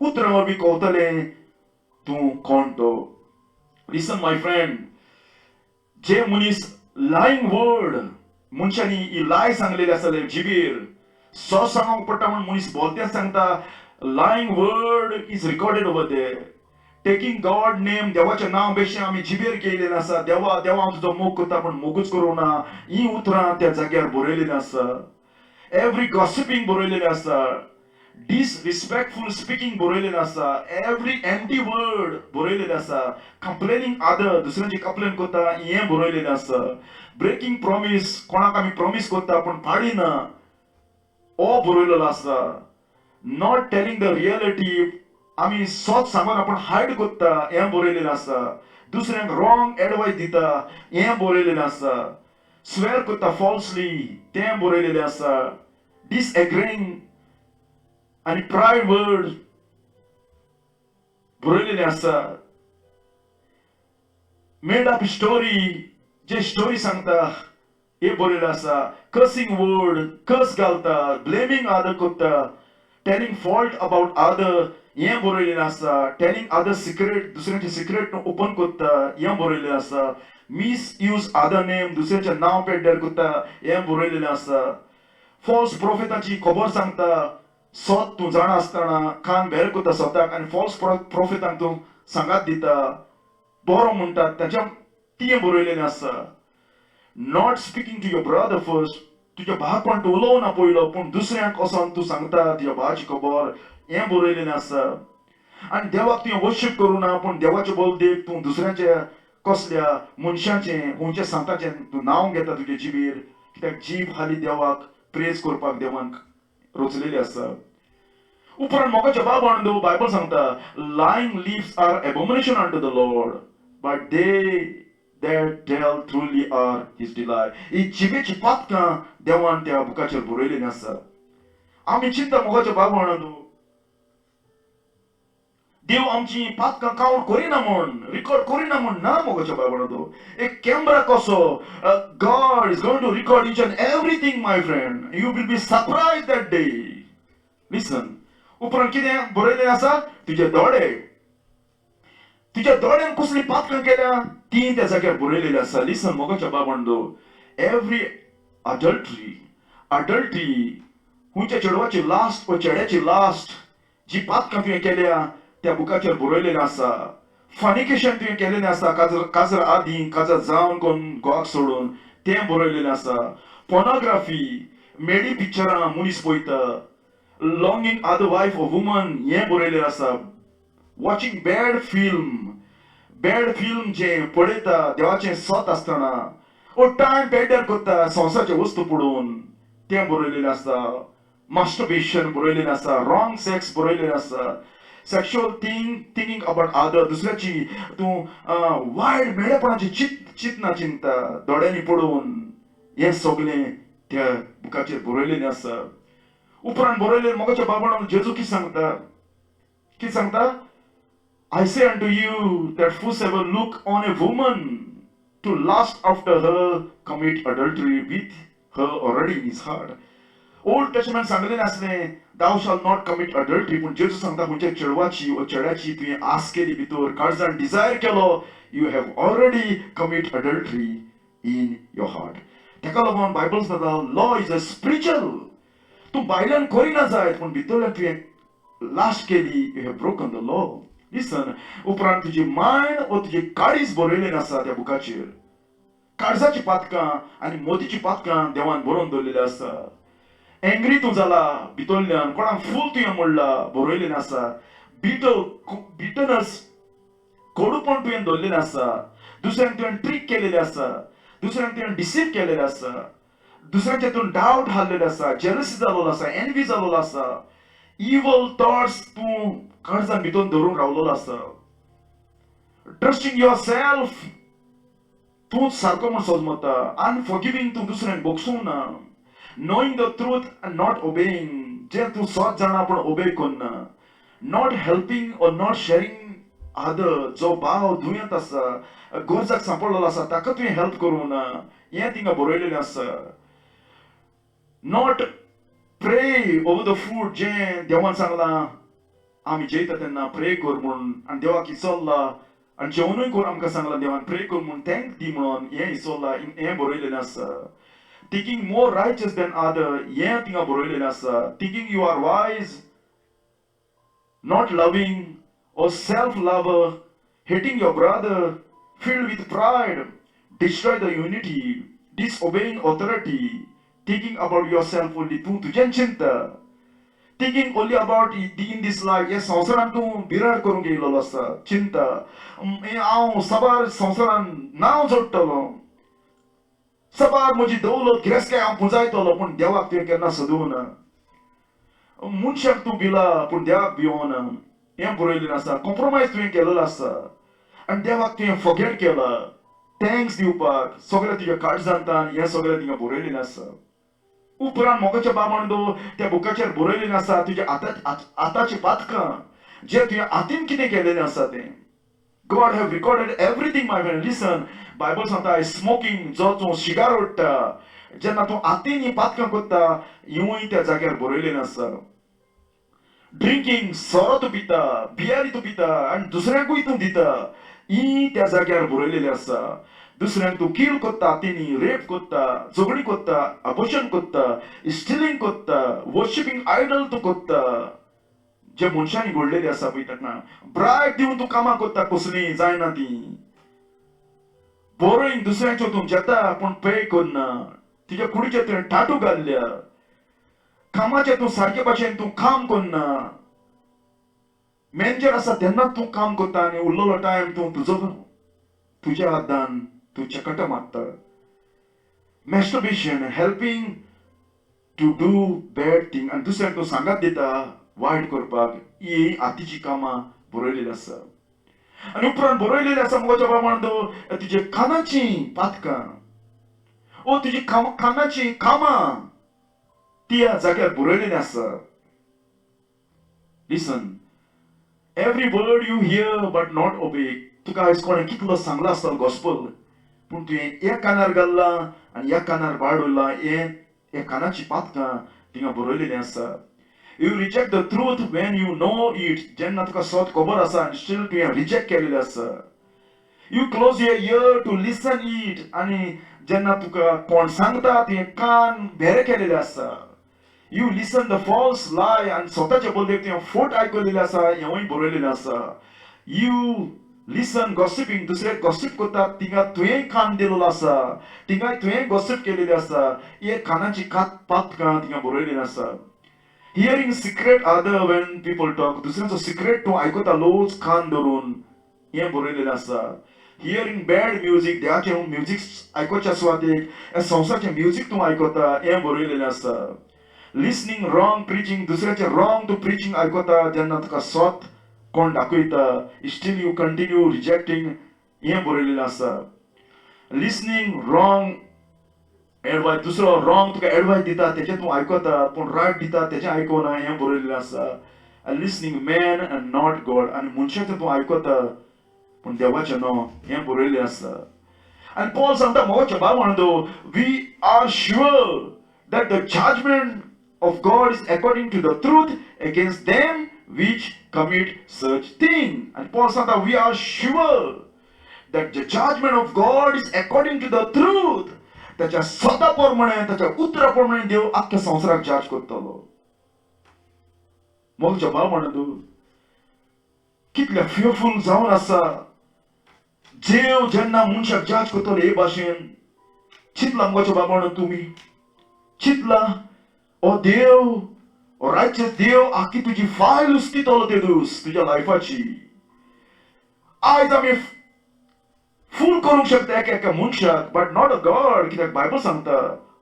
A: उतरां वरवीं कळटलें तूं कोण तो. Listen, my friend, जे मनीस lying word, मनशांनी ही लाय सांगलेली आसा जिबेर, सो सांगूंक पडटा म्हूण मनीस बोलतें सांगता. lying word is recorded over there. Taking God name, देवाचें नांव बेश्टें आमी जिबेर केलेलें आसा. देवा हांव तुजो मोग करता पूण मोगूच करूं ना. ही उतरां त्या जाग्यार बरयलेलीं आसा. Every gossiping बरयलेलें आसा. Disrespectful speaking बरयलेलें आसा. Every empty word बरयलेलें आसा. Complaining other, दुसऱ्यांची कंप्लेन करता, हें बरयलेलें आसा. Breaking promise, कोणाक आमी प्रॉमिस करता पूण पाळिना, हो बरयलेलो आसा. Not telling the reality, आमी सोच सांगून आपूण हायड करता, हें बरयलेलें आसा. दुसऱ्यांक रॉंग एडवायस दिता, हें बरयलेलें आसा. Swear करता falsely, तें बरयलेलें आसा. Disagreeing आनी pride words बरयलेलें आसा. Made up story, जे स्टोरी सांगता, हे बरयलेलें आसा. Cursing word, curse घालता, blaming other करता, telling fault about other, हें बरयलेलें आसा. Telling other secret, दुसऱ्यांचे सिक्रेट ओपन करता, हें बरयलेलें आसा. Misuse other name, दुसऱ्यांचें नांव पेड्ड्यार करता, हें बरयलेलें आसा. False prophetची खबर सांगता, सोत तूं जाणा आसतना कान भेर करता सोताक आनी फॉल्स प्रोफेटांक तूं सांगात दिता, बरो म्हणटा ताच्या तें बरयलेलें आसा. Not speaking to your brother first, तुज्या भावाक कोण तूं उलोवना पयलो पूण दुसऱ्यांक वचोन तूं सांगता तुज्या भावाची खबर, हें बरयलेलें आसा. आनी देवाक तुवें वर्शीप करूं ना पूण देवाचे बोलदेक तूं दुसऱ्यांच्या कसल्या मनशाचें खंयच्या सांताचें तूं नांव घेता तुजे जिबेर, कित्याक जीब हाली देवाक प्रेज करपाक देवान रचलेली आसा. उपरांत मोगाच्या बाबणदू बायबल सांगता, lying lips are abomination unto the Lord, but they that tell truly are his delight. ही जिबेची पातकां देवान त्या बुकाचेर बरयलेलीं आसा. आमी चिंता मोगाच्या बाबणदू, देव आमची पातकां कावंट करिना म्हूण, रिकॉर्ड करिना म्हूण ना मोगाच्या बाबणदू. एक कॅमेरा कसो, God is going to record each and everything, my friend. You will be surprised that day. Listen. उपरांत कितें बरयलें आसा? तुजे दोळे, तुज्या दोळ्यान कसली पातकां केल्या ती त्या जाग्यार बरयलेली आसा. लिसन मोगाच्या बाबणदू, एवरी अडल्टरी, खंयच्या चेडवाची लास्ट वा चेड्याची लास्ट, जी पातकां तुवें केल्या त्या बुकाचेर बरयलेलें आसा. फॉर्निकेशन तुवें केलेलें आसा, काजर आदीं काजर जावन कोण घोवाक सोडून, तें बरयलेलें आसा. पोर्नोग्राफी, मेडी पिक्चरां मनीस पळयता, longing other wife or woman, हें बरयलेलें आसा. वॉचिंग बॅड फिल्म जे पळयता देवाचें सोत आसतना, ओ टायम पेड्ड्यार करता संवसाराचे वस्तू पडून, तें बरयलेलें आसा. मास्टरबेशन बरयलेलें आसा. रॉंग सेक्स बरयलेलें आसा. सेक्शुअल थिंकिंग अबाउट अदर, दुसऱ्याची तूं वायट मेळेपणाची चिंतना चिंता दोळ्यांनी पडून, हें सगळें त्या बुकाचेर बरयलेलें आसा. उपरांत बरयलेलें मोगाच्या बाबणान जेजू कितें सांगता I say unto you that whosoever look on a woman to lust after her commit adultery with her already in his heart. Old testament सांगलेलें आसलें thou shalt not commit adultery, पूण जेजू सांगता खंयच्या चेडवाची वा चेड्याची तुवें आस केली भितर काळजान डिझायर केलो, you have already commit adultery in your heart. ताका लागून बायबल सांगता law is a spiritual. तूं भायल्यान करिना जायत पूण भितरल्यान तुवें लास्ट केली, you have broken the law. Listen, उपरांत तुजी मायंड वा तुजी काळीज बरयलेली आसा त्या बुकाचेर. काळजाची पातकां आनी मोतीची पातकां देवान बरोवन दवरलेली आसा. एंग्री तूं जाला भितरल्यान कोणाक फूल तुवें म्हणला बरयलेलें आसा. बिटरनस कोडूपण तुवें दवरलेलें आसा. दुसऱ्यांक तुवें ट्रीक केलेलें आसा. दुसऱ्यांक तुवें डिसीव केलेलें आसा. दुसऱ्यांच्या तूं डावट हाडलेले आसा. जेलसी जालोलो आसा. एनवी जालोलो आसा. इवल थॉट्स तूं काळजान भितर धरून रावलेलो आसा. ट्रस्टिंग युअर सेल्फ तूं सारको म्हूण समजता. अनफॉरगिविंग तूं दुसऱ्यांक बोगसूंक ना. Knowing the truth and not obeying जें तूं सोत जाणा पूण ओबे करना. Not helping or not sharing other जो भाव दुयेंत आसा गरजाक सांपडलेलो आसा ताका तुवें हेल्प करूंक ना. हें थिंगा बरयलेलें आसा. Not pray over the food जें देवान सांगलां आमी जेयता तेन्ना प्रे कर म्हणून आनी देवाक इसोल्ला आनी जेवणूय कर आमकां सांगलां देवान प्रे कर म्हणून थँक दी म्हणून हें इसोल्ला हें बरयलेलें आसा. Thinking more riches than other हें थिंगा बरयलेलें आसा. Thinking you are wise not loving or self-lover, hating your brother, filled with pride, destroy the unity, disobeying authority, thinking about yourself only, तू तुजें चिंता. Thinking only about in this life, हे संवसारान तूं बिराड करूंक येयलेलो आसा. चिंता हांव सबार संवसारान नांव जोडटलो. सबार म्हजी दौलत गिरेस्तकाय हांव पुंजायतलो पूण देवाक तुवें केन्ना सदुना. मनशाक तूं भिला पूण देवाक भिवना. हें बरयलेलें आसा. कॉम्प्रोमायज तुवें केलेलो आसा आनी देवाक तुवें फॉरगेट केला. थँक्स दिवपाक सगळें तुज्या काळजांतान हें सगळें थिंगा बरयलेलें आसा. उपरांत मोगाच्या बाबणदो त्या बुकाचेर बरयलेलें आसा तुज्या आतांची पातकां जें तुवें हातीन कितें केलेलें आसा तें. God have recorded everything my friend. Listen, Bible सांगता स्मोकिंग जो तूं सिगार ओडटा जेन्ना तूं हातीन ही पातकां करता हिवूय त्या जाग्यार बरयलेलें आसा. ड्रिंकिंग सोरो तूं पिता बियारी तूं पिता आनी दुसऱ्यांकूय तूं दिता ही त्या जाग्यार बरयलेलें आसा. दुसऱ्यांक तूं किल कोत्ता हातींनी रेप कोत्ता झगडी कोत्ता अबॉर्शन कोत्ता स्टिलिंग कोत्ता वर्शिपिंग आयडल तूं कोत्ता जे मनशांनी घडलेलीं आसा पळय ताका ब्रायब दिवन तूं कामां कोत्ता कसलीं जायना तीं. बोरोईंग दुसऱ्यांच्यो तूं जेता पूण पे करना. तुज्या कुडीचेर तुवें टाटू घाल्ल्या. कामाचें तूं सारके भाशेन तूं काम करना. मॅनेजर आसा तेन्ना तूं काम करता आनी उरलेलो टायम तूं तुज्या हातान तूं चकटां मारता. Masturbation helping to do bad thing आनी दुसऱ्यांक तूं सांगात दिता वायट करपाक. ही हातीची कामां बरयलेलीं आसा. आनी उपरांत बरयलेलें आसा मोगाच्या बाबणदो तुजे कानाचीं पातकां ओ तुजी कानाचीं कामां ती ह्या जाग्यार बरयलेलीं आसा. Listen, every word you here but not obey. तुका आयज कोणें कितलो सांगला आसतलो गॉस्पल पूण तुवें ह्या कानार घाल्ला आनी ह्या कानार भायर उरला. हे कानाची पातकां थिंगा बरयलेलीं आसा. You reject the truth when you know it. जेन्ना तुका सोत खबर आसा आनी स्टील तुवें रिजेक्ट केलेलें आसा. You close your ear to listen it आनी जेन्ना तुका कोण सांगता तुवें कान भेरे केलेले आसा. You listen the false lie and स्वताचे बोलदेक तुवें फोट आयकलेलें आसा हेंवूय बरयलेलें आसा. You listen gossiping दुसरे गॉसिप करता थिंगा तुवें कान दिलेलो आसा. थिंगा तुवें गॉसिप केलेलें आसा. हे कानाची पातकां थिंगा बरयलेलीं आसा. Hearing secret other when people talk दुसऱ्यांचो सिक्रेट तूं आयकता लोज कान धरून हें बरयलेलें आसा. Hearing bad music देवाचें म्युजीक आयकोच्या सुवातेक संवसारचें म्युजीक तूं आयकता हें बरयलेलें आसा. लिसनिंग रॉंग प्रिचिंग दुसऱ्याचें रॉंग तूं प्रिचिंग आयकता जेन्ना तुका सोत कोण दाखयता स्टील यू कंटिन्यू रिजेक्टिंग हें बरयलेलें आसा. लिसनिंग रॉंग एडवायस दुसरो रॉंग तुका एडवायस दिता तेचे तूं आयकता, पूण रायट दिता तेचें आयकोना हें बरयल्लें आसा. A listening man and not God. आनी मनशाचें तूं आयकता पूण देवाचें न्हू हें बरयल्लें आसा. And Paul सांगता मोगाचें भावंडो, we are sure that the judgment of God is according to the truth against them which commit such thing. And Paul सांगता we are sure that the judgment of God is according to the truth. त्याच्या स्वताप्रमाणे त्याच्या उतराप्रमाणे देव आख्ख्या संवसाराक जज करतलो. मोगाचें भावंडो, कितले फियरफूल जावन आसा देव जेन्ना मनशाक जज करतलो हे भाशेन. चिंतला मोगाचें भावंडो तुमी? चिंतला ओ देव, ओ रायचें देव आख्खी तुजी फायल उस्तितलो ते दीस तुज्या लायफाची. आयज आमी फूल करूंक शकता एका मनशाक, बट नॉट अ गॉड. कित्याक बायबल सांगता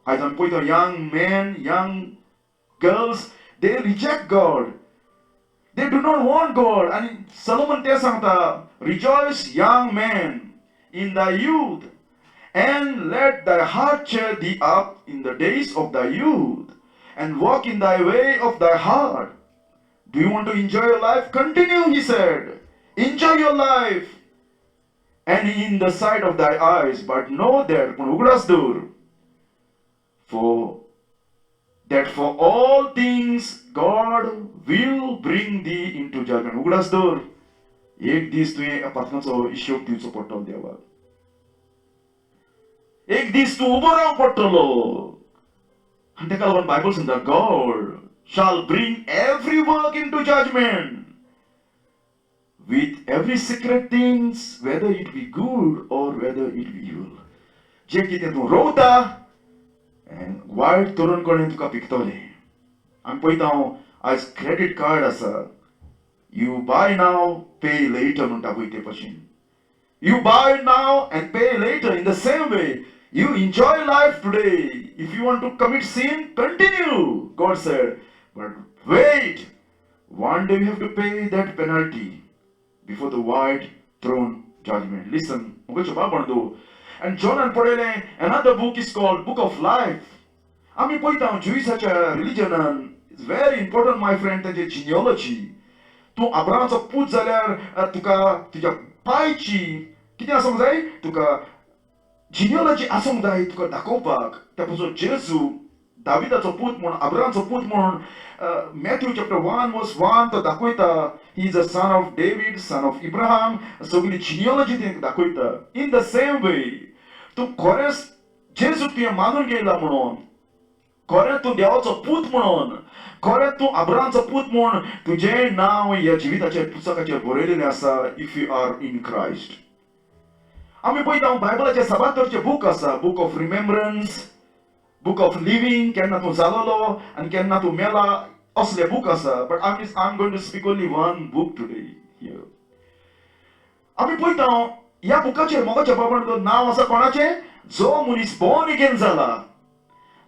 A: आयज आमी पळयता young man, young girls, they reject God. They do not want God. And Solomon te sangta, rejoice young man in thy youth, and let thy heart cheer thee up in the days of thy youth, and walk in thy way of thy heart. Do you want to enjoy your life? Continue, he said. Enjoy your life. And in the sight of thy eyes, but know that, for all things God will bring thee into judgment. उगडास दवर. एक दीस तुवें पातकांचो हिशोब दिवचो पडटलो देवाक. एक दीस तूं उबो रावंक पडटलो. आनी तेका लागून बायबल सांगता God shall bring every work into judgment with every secret things, whether it be good or whether it be evil. जे कितें तूं रोवता वायट करून कोणें तुका पिकतलें. आमी पळयता आयज क्रेडिट कार्ड आसा. You buy now pay later म्हणटा पळय ते भशेन. You buy now and pay later. In the same way you enjoy life today. If you want to commit sin, continue, God said. But wait, one day you have to pay that penalty before the white throne judgment. Listen, मोगाचें भावंडो. And John and पळयलें, another book is called Book of Life. आमी पळयता ज्युइसाच्या रिलिजनान it's very important my friend तेंचे genealogy. तूं अब्राहामाचो पूत जाल्यार तुका तुज्या पायची कितें आसूंक जाय? तुका जिनियोलॉजी आसूंक जाय तुका दाखोवपाक. त्या पासून जेजू दाविदाचो पूत म्हूण, अब्राहामाचो पूत म्हूण मॅथ्यू चॅप्टर 1:1 तो दाखयता. He is a son of David, son of Ibrahim. सगळी जिनियोलॉजी ते दाखयता. इन द सेम वे तूं खरेंच जेजू तुवें मानून घेयला म्हणून, खरें तूं देवाचो पूत म्हणून, खरें तूं अब्राहामाचो पूत म्हूण तुजें नांव ह्या जिविताच्या पुस्तकाचेर बरयलेलें आसा. If you are in Christ. आमी पळयता बायबलाचे सात तरेचे बूक आसा. Book of remembrance, book of living, केन्ना तूं जालोलो आनी केन्ना तूं मेला, असले बूक आसा. But I am going to speak only one book today here. आमी पळयता ह्या बुकाचेर मोगाचें भावंडो नांव आसा कोणाचें? जो मनीस बोर्न अगेन जाला,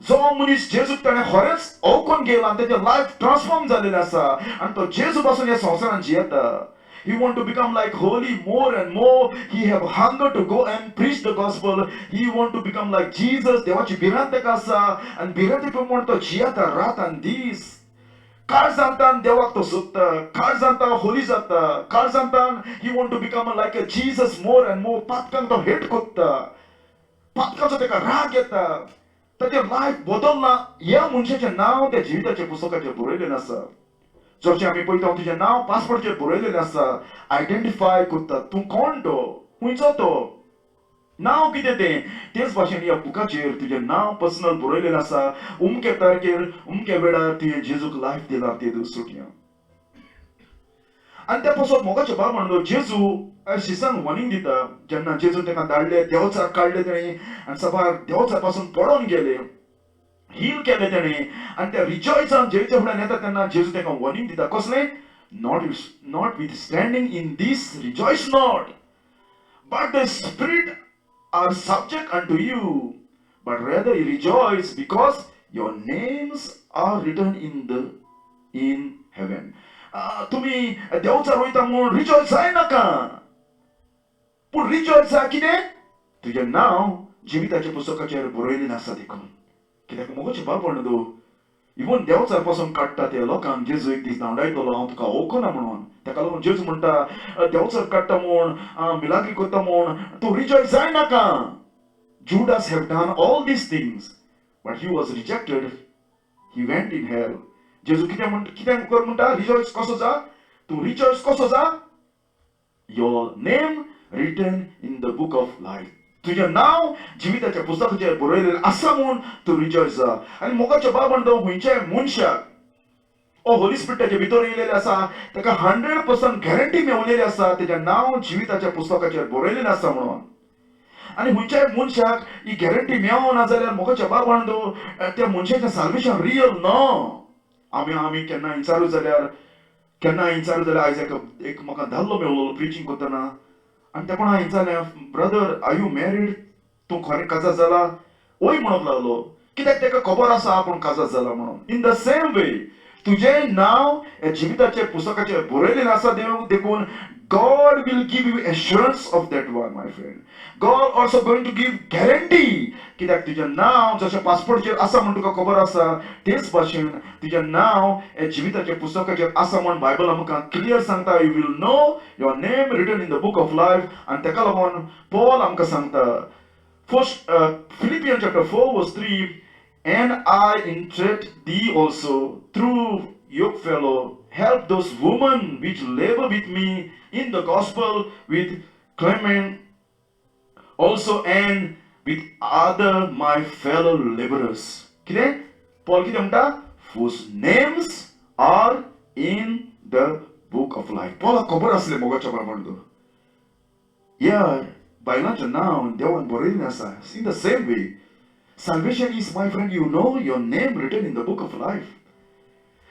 A: जो मनीस जेजूक ताणें खरेंच ओळखून घेयला आनी तेजें लायफ ट्रान्सफॉर्म जालेलें आसा आनी तो जेजू पासून ह्या संवसारांत जियेता. He want to become like holy more and more. He have hunger to go and preach the gospel. He want to become like Jesus. देवाची भिरांत तेका आसा आनी भिरांते प्रमाण तो जियेता रात आनी दीस. काळजांतान देवाक तो सोदता, काळजांतान होली जाता, काळजांतान he want to become like a Jesus more and more. पातकांक तो हेट कोत्ता, पातकाचो तेका राग येता, ताचें लायफ बदलना. ह्या मनशाचें नांव त्या जिविताच्या पुस्तकाचेर बरयलेलें आसा. जशें आमी पळयता तुजें नांव पासपोर्टाचेर बरयलेलें आसा. आयडेंटिफाय करता तूं कोण तो, खुंयचो तो, नांव कितें तें. तेच भाशेन ह्या बुकाचेर तुजें नांव पर्सनल बरयलेलें आसा. उमके तारखेर उमके वेळार तुवें जेजूक लायफ दिला ते दीस सुटया. आनी त्या पासून मोगाचें भावंडो जेजू शिसांक वॉर्निंग दिता. जेन्ना जेजू ताका धाडले, देंवचार काडले तेणी आनी सभार देंवचार पासून पडोन गेले, हील केले तेणें आनी त्या रिजॉयसान जेजूच्या फुड्यान येता तेन्ना जेजू ताका वॉर्निंग दिता. कसलें? Notwithstanding in these rejoice not, but the spirit are subject unto you, but rather rejoice because your names are written in heaven. तुम्ही देंवचार वयता म्हूण रिजॉयस जायनाका, पूण रिजॉयस जा कितें? तुजें नांव जिविताच्या पुस्तकाचेर बरयलेलें आसा देखून. कित्याक मोगाचें बाबण न्हू, इवन देंवचार पासून काडटा ते लोकांक जेजू एक दीस धांवडायतलो हांव तुका वळखना म्हणून. ताका लागून जेजू म्हणटा देंवचार काडटा म्हूण, मिलाग्री करता म्हूण तूं rejoice जायनाका. Judas have done all these things, but he was rejected. He went in hell. जेजू कितें कर म्हणटा, रिजॉयस कसो जा, तूं रिजॉयस कसो जा, your name written in the book of life. तुझें नांव जिविताच्या पुस्तकाचेर बरयलेलें आसा म्हूण तूं रिजॉयस जा. आनी मोगाचें बाबण खंयच्याय मनशाक होली स्पिरिटाचे भितर येयलेलें आसा, ताका 100% गॅरंटी मेवलेली आसा तेजें नांव जिविताच्या पुस्तकाचेर बरयलेलें आसा म्हणून. आनी खंयच्याय मनशाक ही गॅरंटी मेळना जाल्यार मोगाचें बाबण त्या मनशाचें साल्वेशन रियल न्हू. आमी केन्ना विचारूं जाल्यार आयज एक म्हाका धाल्लो मेळ्ळो प्रिचींग करतना, आनी तेका हांवें विचारलें, ब्रदर आर यू मॅरीड, तूं खरें काजार जाला? वय म्हणूंक लागलो, कित्याक ताका खबर आसा आपूण काजार जाला म्हणून. इन द सेम वे तुजें नांव ह्या जिविताच्या पुस्तकाचेर बरयलेलें आसा देखून God will give you assurance of that one, my friend. God also going to give guarantee. कित्याक तुजें नांव जशें पासपोर्टचेर आसा म्हूण तुका खबर आसा, तेच भाशेन तुजें नांव ह्या जिविताच्या पुस्तकाचेर आसा म्हूण बायबल आमकां क्लियर सांगता. You will know your name written in the book of life. आनी ताका लागून पॉल आमकां सांगता, first Philippians chapter 4 verse 3, and I entreat thee also through your fellow, help those women which labor with me in the gospel, with Clement also and with other my fellow laborers. कितें Paul कितें म्हणटा, whose names are in the book of life. पॉलाक खबर आसलें मोगाचें बाबण ह्या बायलांचें नांव देवान बरयल्लें आसा. In the same way, salvation is, my friend, you know your name written in the book of life.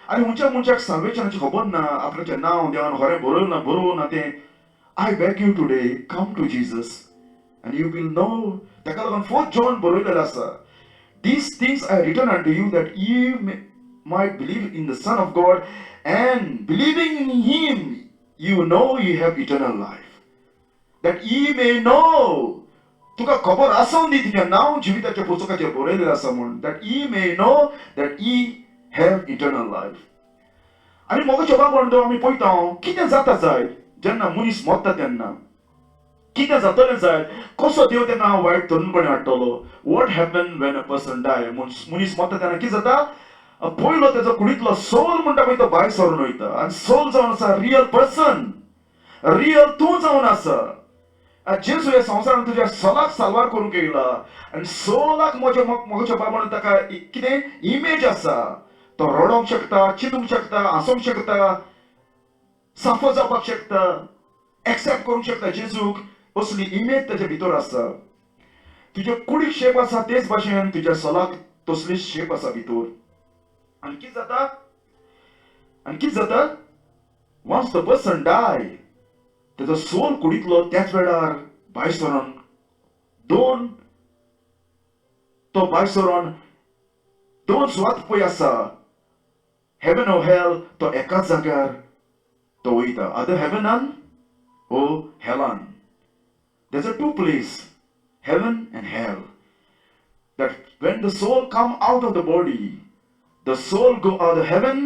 A: आनी खंयच्या मनशाक साल्वेशनाची खबर ना, आपल्याचें नांव देवान खरें बरोवं ना तें. I beg you today, come to Jesus and you will know. ताका लागून 4 John बरयलेलें आसा, these things I written unto you that you might believe in the Son of God, and believing in him you know you have eternal life. That ye may know. तुका खबर आसून दी तुजें नांव जिविताच्या पुस्तकाचेर बरयलेलें आसा म्हूण. that ye may know that ye have eternal life. आनी मोगाचें बाबण आमी पळयता कितें जाता जायत जेन्ना मनीस मरता तेन्ना कितें जातलें जायत, कसो देव तेका वायट तरुणपणी हाडटलो. What happen when a person die. मनीस मरता तेन्ना कितें जाता, पयलो तेजो कुडींतलो सोल म्हणटा पळय तो भायर सरून वयता. आनी सोल जावन आसा रियल पर्सन, रियल तूं जावन आसा. जेजू ह्या संवसारांत तुज्या सोलाक साल्वार करूंक येयला, आनी सोलाक मोगाचें बाबण ताका कितें इमेज आसा. तो रडोंक शकता, चिंतूंक शकता, हांसूंक शकता, साफो जावपाक शकता, एक्सेप्ट करूंक शकता जेजूक. असली इमेज ताचे भितर आसा. तुजे कुडीक शेप आसा तेच भाशेन तुज्या सोलाक तसलीच शेप आसा भितर. आनी कितें जाता, वन्स द पर्सन डाय, तेजो सोल कुडींतलो त्याच वेळार भायर सरून दोन सुवात पळय आसा, हेवन ओ हेल, तो एकाच जाग्यार तो वयता. आदर हेवनान ओ हेलान. There's a 2 places, heaven and hell. That when the soul come out of the body, the soul go out of heaven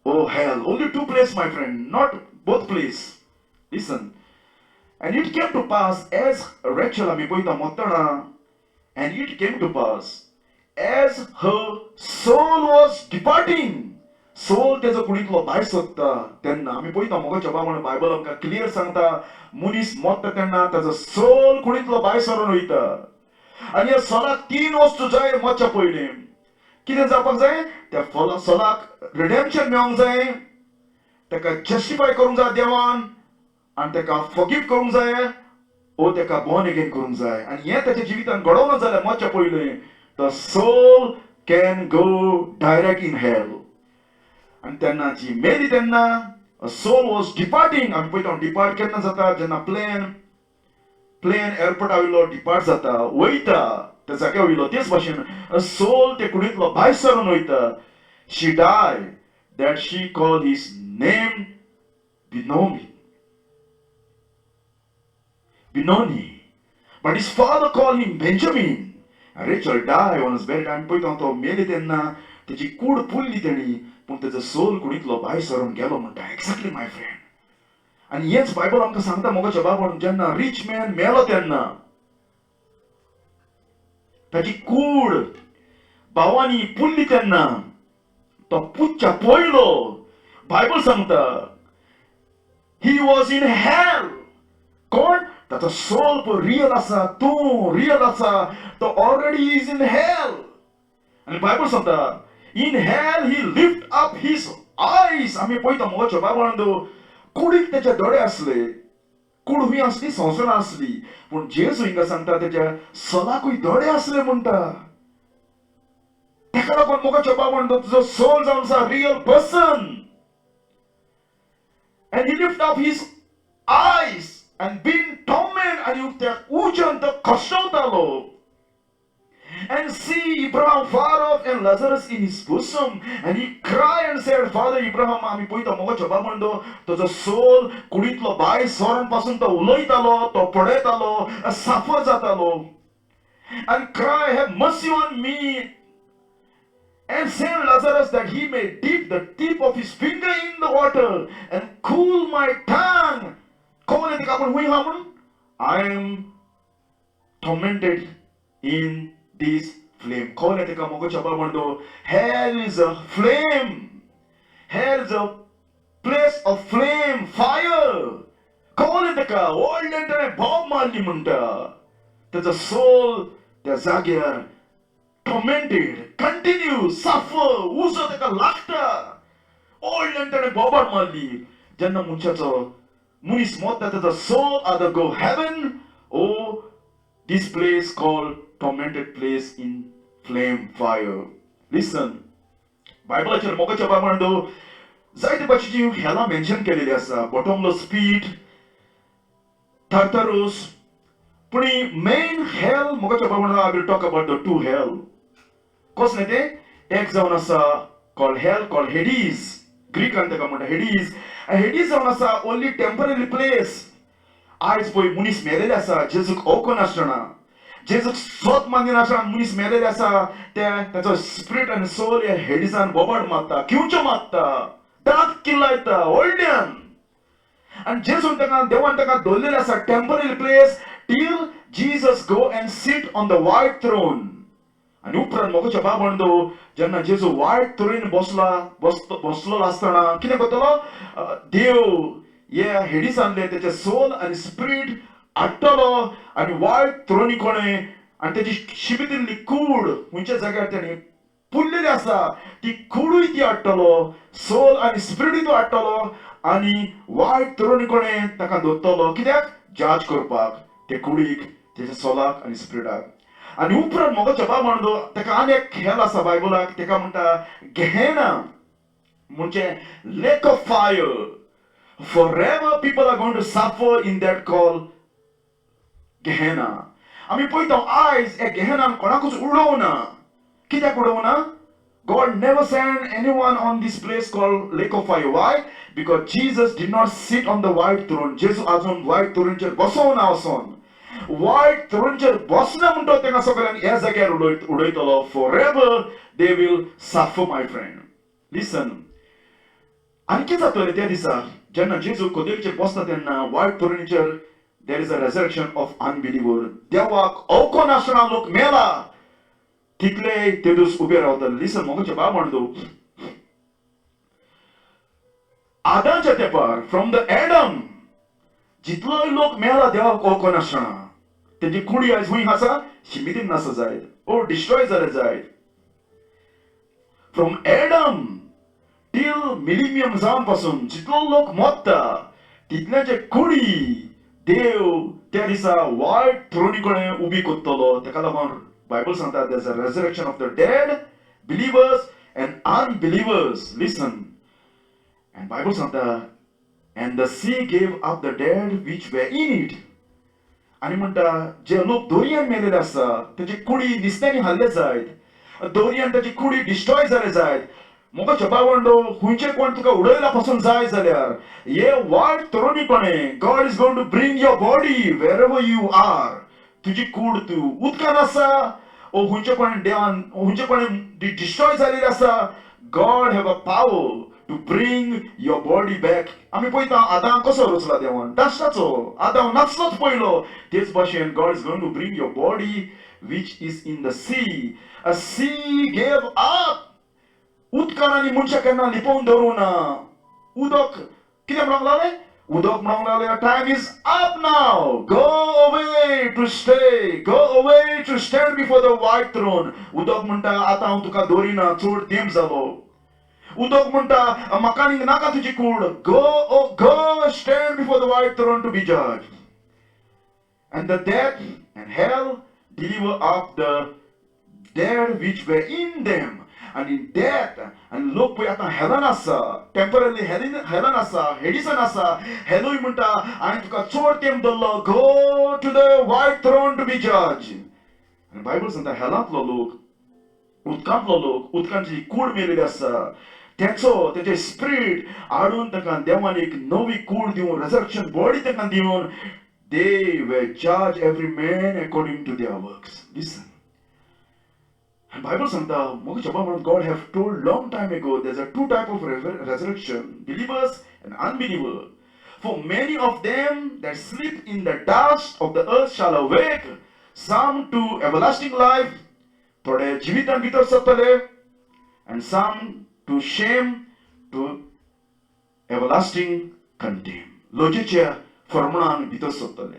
A: or hell. Only 2 places, my friend, not both places. Listen. And it came to pass as Rachel ami poita motana, and it came to pass as her soul was departing. Soul तेजो कुडींतलो भायर सरता तेन्ना आमी पळयता मोगाचें बाबण Bible आमकां clear सांगता, मनीस मरता तेन्ना ताजो सोल कुडींतलो भायर सरून वयता. आनी ह्या सोलाक 3 वस्तू जाय मरच्या पयलीं. कितें जावपाक जाय, त्या सोलाक रिडेम्पशन मेळोंक जाय, ताका जस्टिफाय करूंक जाय देवान, आनी ताका फॉरगिव करूंक जाय, ओ ताका बॉर्न अगेन करूंक जाय. आनी हें ताच्या जिवितान घडोवना जाल्यार मरच्या पयलीं the soul can go direct in hell. आनी तेन्ना जी मेली तेन्ना सोल वॉज डिपार्टिंग. आमी पळयता डिपार्ट केन्ना जाता, जेन्ना प्लेन एअरपोर्टा वयलो डिपार्ट जाता, वयता त्या जाग्यार वयलो. तेच भाशेन सोल ते कुडींतलो भायर सरून वयता. She die that she call his name Benoni. But his father called him Benjamin. Rachel died on his bed and पळयता तो मेले तेन्ना तेची कूड पुल्ली तेणी पूण तेजो सोल कुडींतलो भायर सरून गेलो म्हणटा. Exactly my friend. आनी हेच बायबल आमकां सांगता मोगाच्या बाबून जेन्ना रिच मॅन मेलो तेन्ना ताची कूड भावांनी पुल्ली तेन्ना तो पुच्छा पळयलो. बायबल सांगता ही वॉज इन हेल. कोण? ताचो सोल पळय रियल आसा, तूं रियल आसा, तो ऑलरेडी इज इन हेल. आनी बायबल सांगता in hell he lift up his आयज. आमी पळयता मोगाच्या बाबून कुडीक तेचे दोळे असले. कूड हुंय असली, संवसारां असली, पूण जेजू हिंगा सांगता तेच्या सोलाकूय दोळे असले म्हणटा. तेका लागून मोगाच्या बाबून तुजो सोल जावन आसा real person. And he lift up his eyes and being tormented and त्या उजंत कशवतालो. And see Abraham far off and Lazarus in his bosom. And he cried and said, Father Abraham, आमी पळयता मोगाच्या बाबून तुजो सोल कुडींतलो भायर सोरान पासून तो उलयतालो, तो पडयतालो, साफर जातालो. And cry, have mercy on me. And send Lazarus that he may dip the tip of his finger in the water and cool my tongue. Kohle te kapun hui hamun? I am tormented in this flame. Kohle te ka mogo chaba bando. Hell is a flame. Hell is a place of flame, fire. Kohle te ka old entane Bob Marley munta. There's a soul, there's Zagier. Tormented, continue, suffer, uso तेका लागता. Old entane Bob Marley. जेन्ना मनशाचो मनीस मरता तेजो soul either go heaven or this place called tormented place in flame fire. Listen. बायबलाचेर मोगाच्या बाबून जायते भाशेची हेला मेन्शन केलेली आसा. बॉटमलेस पीट, Tartarus. पूण मेन हेल मोगाच्या बाबून I will talk about the two hell. कसले ते? एक जावन आसा called hell, called Hades. ग्रीकान तेका म्हणटा Hades. Hades जावन आसा only temporary place. आयज पळय मनीस मेलेले आसा जेजूक ओळखून नासतना. जेजूक स्वत मानून नासतना मनीस मेलेले आसा तेचो स्पिरीट आनी सोल ह्या हेडिसान बोबाड मारता, किवच्यो मारता, दांत किल्लायता व्हडल्यान. आनी जेजून तेका देवान तेका दवरलेले आसा temporary place till Jesus go and sit on the white throne. आनी उपरांत मोगाच्या बाबून जेन्ना जेजू वायट तरेन बसलो आसतना कितें करतलो? देव ह्या हेडिसांतले तेचे सोल आनी स्पिरीट हाडटलो आनी वायट तरोनी कोणे आनी तेजी शिबितिल्ली कूड खंयच्या जाग्यार तेणी पुल्लेली आसा ती कूडूय ती हाडटलो, सोल आनी स्पिरीटूय तो हाडटलो आनी वायट तरोनी कोणे ताका दवरतलो. कित्याक? जज करपाक ते कुडीक, तेच्या सोलाक आनी स्पिरीटाक. आनी उपरांत मोगाच्या बाबून तेका आनी एक हेल आसा बायबलाक, तेका म्हणटा गेहेना म्हणजे lake of fire. Forever people are going to suffer in that called Gehenna. आमी पळयता आयज हे गेहेनान कोणाकूच उडोवना. कित्याक उडोवना? God never sent anyone on this place called lake of fire. Why? Because Jesus did not sit on the white throne. जेजू आजून white throne बसोवना वचोन. White throne बसना म्हणटा तेका सगळ्यांक ह्या जाग्यार उडयतलो. Forever they will suffer, my friend. Listen. आनी कितें जातलें त्या दिसा जेन्ना जेजू कोदेलीचेर बसता तेन्ना white throne there is a resurrection of unbeliever. देवाक ओळखून नासतना लोक मेला तितले ते दीस उबे रावतले. Listen, मोगाच्या बाबून आदाच्या तेंपार फ्रॉम द एडम जितलोय लोक मेला देवाक ओळखून नासतना तेजी कुडी आयज हूंय आसा शिमितीन नासा जायत ओ डिस्ट्रॉय जाले जायत. फ्रॉम एडम टील मिलिनियम जावन पासून जितलो लोक मरता तितल्याचे कुडी देव त्या दिसा वायट थ्रोनी कडेन उबी करतलो. तेका लागून बायबल सांगता there's a resurrection of the dead, believers and unbelievers. Listen. And Bible सांगता and the sea gave up the dead which were in it. आनी म्हणटा जे लोक दोरयान मेलेले आसा तेची कुडी निस्त्यांनी हाल्ले जायत, दोरयान तेची कुडी डिस्ट्रॉय जाले जायत. मोगाच्या बाबूंडो खंयचे कोण तुका उडयला पासून जाय जाल्यार हे वायट तरुणीपणे God is going to bring your body wherever you are तुजी कूड तूं उदकान आसा ओ हुंचे कोणें देवान हुंचे कोणें डिस्ट्रॉय जालेली आसा. God have a power to bring your body back. आमी पळयता आदाम कसो रचला देवान, दाश्टाचो. आदाम नाचलोच पयलो. तेच भाशेन God is going to bring your body which is in the sea. A sea gave up. उदकान आनी मनशां केन्ना लिपोवन दवरूना. उदक कितें म्हणूंक लागलें? उदक म्हणूंक लागलें time is up now. Go away to stay. Go away to stand before the white throne. उदक म्हणटा आतां हांव तुका दवरिना, चड तेंप जालो. उदक म्हणटा म्हाका नाका तुजी कूड. Go stand before the white throne to be जज. And the death and hell deliver up the dead which were in them. And in death and लोक पळय आतां हेलन आसा, टेम्पररी हेलन आसा, हेडिसन आसा. हेलूय म्हणटा हांवें तुका चड तेंप दवरलो. Go to the white throne to be जज. आनी बायबल सांगता हेलांतलो लोक, उदकांतलो लोक, उदकांची कूड मेलेली आसा, तेचे स्पिरीट हाडून ताका देवान एक नवी कूड दिवन, रेजरेक्शन बॉडी ताका दिवन, they were judged every man according to their works. Listen. And Bible santa God have told long time ago there's a two type of resurrection, believers and unbelievers. For many of them that sleep in the dust of the earth shall awake, some to everlasting life, थोडे जिवितान भितर सरतले, and some to shame, to everlasting contempt. लोजेच्या फर्मणान भितर सरतले.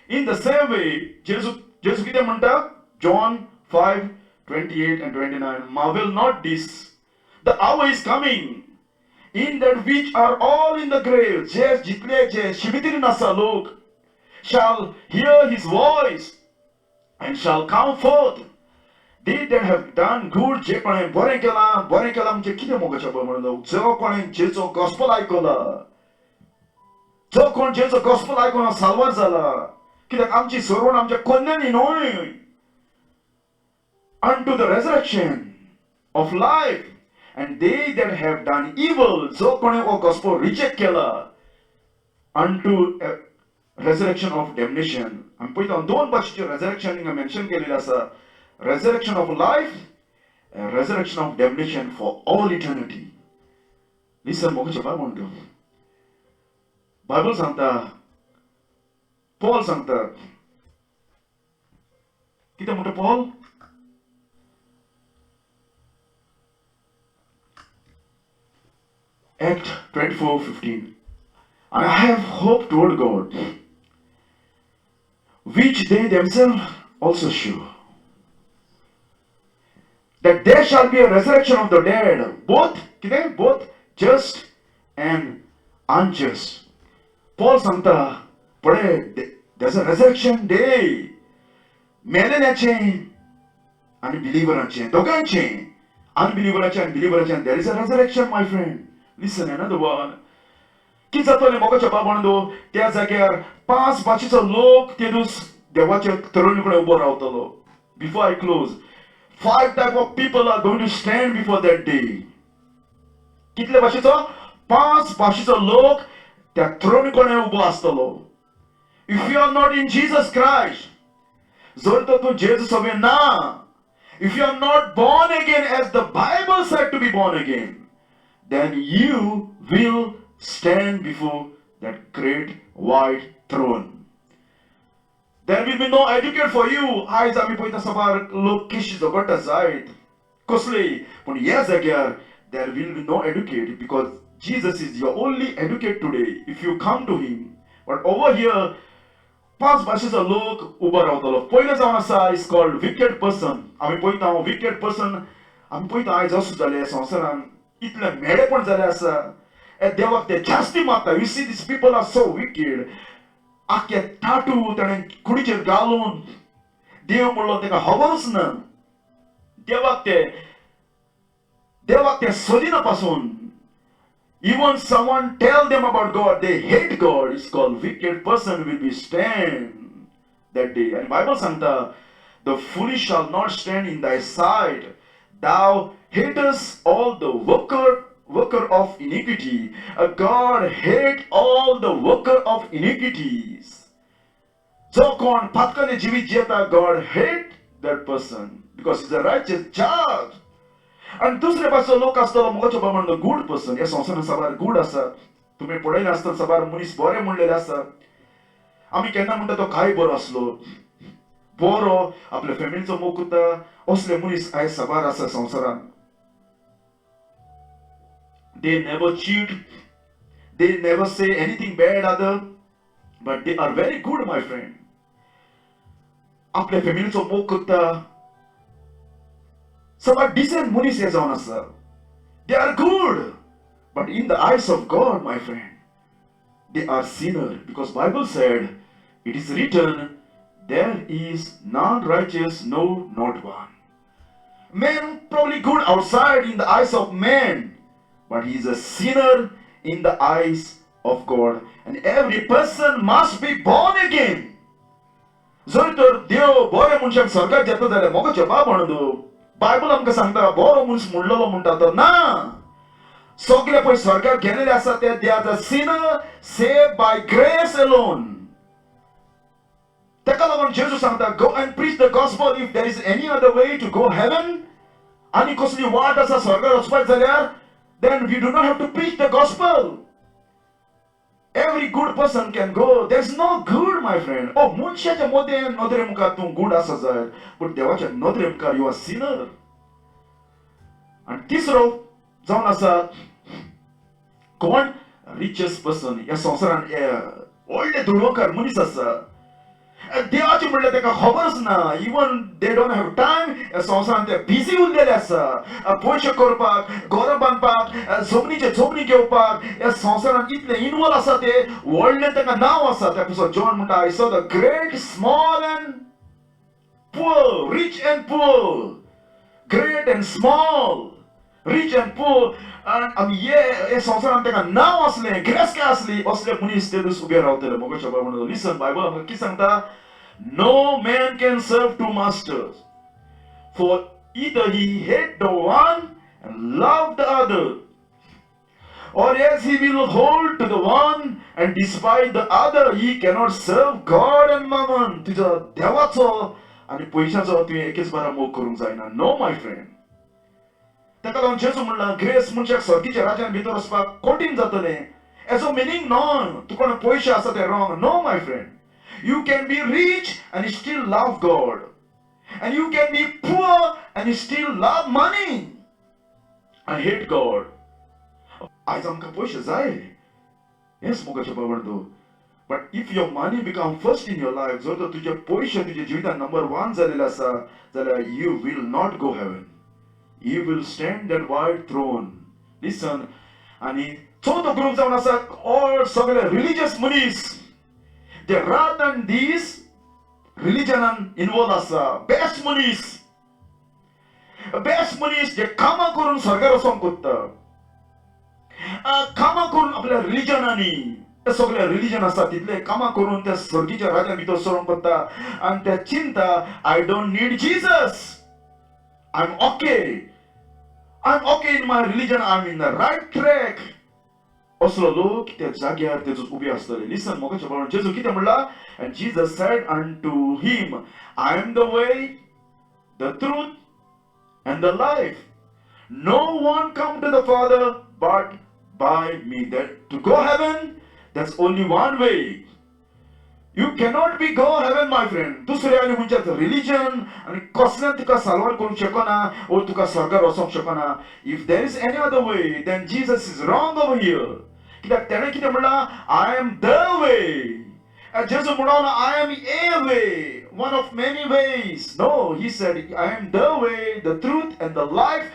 A: In the same way, जेजू कितें म्हणटा? John 5:28 and 29. Marvel not this, the hour is coming, in that which are all in the grave, जितले जे शिबितीन आसा लोक, shall hear his voice and shall come forth. They that have done good, जे कोणें बरें केलां म्हणजे कितें मोगाचें म्हणलो? जो कोणें जेचो गॉस्पल आयकला, जो कोण जेचो गॉस्पल आयकून साल्वार जाला, कित्याक आमची सोडवण आमच्या कन्यांनी न्हय, unto the resurrection of life. And they that have done evil, जो कोणें हो गॉस्पल रिजेक्ट केला, unto resurrection of damnation. आमी पळयता दोन भाशेचे रेजरेक्शन हिंगा मेन्शन केलेले आसा. Resurrection of life and resurrection of damnation for all eternity. Listen, मोगाचें बाय म्हणटा. बायबल सांगता, पॉल सांगता, कितें म्हणटा Paul? Act 24:15. And I have hope toward God, which they themselves also show, that there shall be a resurrection of the dead, both just and unjust. Paul सांगता, पळय, there's a resurrection day. मेलेल्याचें आनी बिलिव्हरांचें, दोगांचें, unbelieverचे आनी बिलिव्हराचें, there is a resurrection, my friend. Listen, another one. कितें जातलें मोगाचें बाबणदो? त्या जाग्यार 5 भाशेचो लोक ते दीस देवाच्या तरुणी कडेन उबो रावतलो. Before I close, 5 type of people are going to stand before that day. कितले भाशेचो? 5 भाशेचो लोक त्या थ्रोन कडेन उबो आसतलो. If you are not in Jesus Christ, जर तर तूं जेजू सभेन ना, if you are not born again as the Bible said to be born again, then you will stand before that great white throne. There will be no educate for you. आयज आमी पळयता सबार लोक केशी झगडटा जायत कसले, पूण ह्या जाग्यार there will be no educate, because Jesus is your only educate today if you come to him. But over here 5 भाशेचो लोक उबो रावतलो. पयले जावन आसा is called wicked person. आमी पळयता wicked person, आमी पळयता आयज असो जाले संवसारान इतले मेडेपण जाले आसा, देवाक ते जास्ती मारता. You see, these people are so wicked. आख्खे टाटू ताणें कुडीचेर घालून देव म्हणलो ताका खबरूच ना. देवाक ते सोदिना पासून. Even someone tell them about God, they hate God. It's called wicked person will be stand that day. And Bible सांगता, the foolish shall not stand in thy sight. Thou hatest all the worker of iniquity. God hate all the worker of iniquities. जो कोण पातकाने जिवीत जियेता, God hate that person because he's a righteous judge. आणि दुसरे पासो लोक आसतलो मोगाचो बाबा म्हणलो गुड पर्सन. ह्या संवसारान सबार गुड आसा. तुम्ही पळयलें आसतलो सबार मनीस बरे म्हणलेले आसा. आमी केन्ना म्हणटा तो काय बरो आसलो, बरो आपल्या फॅमिलीचो मोग करता, असले मनीस आयज सबार आसा संवसारान. They never cheat, they never say anything bad other, but they are very good, my friend. आपल्या फॅमिलीचो मोग करता, सबार decent मनीस हे जावन आसा. They are good, but in the eyes of God, my friend, they are sinner, because Bible said, it is written, there is none righteous, no, not one. Man probably good outside in the eyes of man, but he is a sinner in the eyes of God. And every person must be born again. जर तर देव बरे मनशाक स्वर्गात येता जाल्यार मोगो जबाब म्हणदो. Bible आमकां सांगता बरो मनीस म्हणलेलो म्हणटा तो ना. सगळे पळय स्वर्गात गेलेले आसा ते they are the sinner saved by grace alone. ताका लागून जेजू सांगता go and preach the gospel if there is any other way to go heaven. आनी कसली वाट आसा स्वर्गात वचपाक जाल्यार then we do not have to preach the gospel. Every good person can go. There's no good, my friend. Oh, मनशाच्या मध्ये नदरे मुखार तूं गुड आसा जाय, पण देवाच्या नदरे मुखार यू आर सिनर. आणि तिसरो जावन आसा कोण रिचेस्ट पर्सन. ह्या संवसारान व्हडले धुडवकार मनीस आसा. देवाचे म्हणल्यार ताका खबरच ना. Even they don't have time. संवसारान ते बिजी उरलेले आसा. पयशे करपाक, घर बांदपाक, जमनी घेवपाक ह्या संवसारान इतले इन्वॉल्व आसा ते व्हडले ताका नांव आसा. त्या पासून जॉन म्हणटा I saw the great small and poor, rich and poor, great and small, rich and poor. आमी हे संवसारान ताका नांव असले, ग्रेस्का असली, असले मनीस ते दीस उबे रावतले. मोगाचो बाबा म्हणलो लिसन बायबल आमकां कितें सांगता. No man can serve two masters, for either he hate the one and love the other, or else he will hold to the one and despise the other. He cannot serve God and mammon. तुझा देवाचो आणि पैशाचो तुवें एकेच बारा मोग करूंक जायना. No my friend. ताका लागून जेजू म्हणला ग्रेस मनशाक सर्गीच्या राज्यान भितर वचपाक कठीण जातलें. हेजो मिनींग न्हय तूं कोण पयशे आसा ते wrong. No my friend. You can be rich and still love God. And you can be poor and still love money. I hate God. आयज आमकां पयशे जाय. हेच मोगाचें बाबडो. But if your money become first in your life, जर तर तुजे पयशे तुजे जिवितान नंबर 1 जालेले आसा जाल्यार you will not go heaven. You will stand that white throne. Listen. आणि चवथो ग्रुप जावन आसा ऑल सगळे रिलिजियस मनीस. They rather than these religion involved asa. Best मनीस जे कामां करून स्वर्गार वचोंक कोत्ता. कामां करून आपल्या रिलिजनानी ते सगळे रिलिजन आसा तितले कामां करून त्या स्वर्गीच्या राज्या भितर सरोंक कोत्ता. आनी ते चिंता I don't need Jesus. I am okay in my religion. I am in the right track. असलो लोक त्या जाग्यार तेजो उबे आसतले. लिसन मोगाचो बाबा जेजू कितें म्हणला. And Jesus said unto him, I am the way, the truth, and the life. No one come to the Father but by me. That to go heaven, that's only one way. You cannot be go heaven, my friend. दुसरे आनी मनशाच religion आनी कसल्यान तुका साल्वार करूंक शकना ओ तुका स्वर्गार वचोंक शकना. If there is any other way, then Jesus is wrong over here. कित्याक तेणें कितें म्हणला I am the way. जेजू म्हणून I am a way, one of many ways. No, he said I am the way, the truth and the life.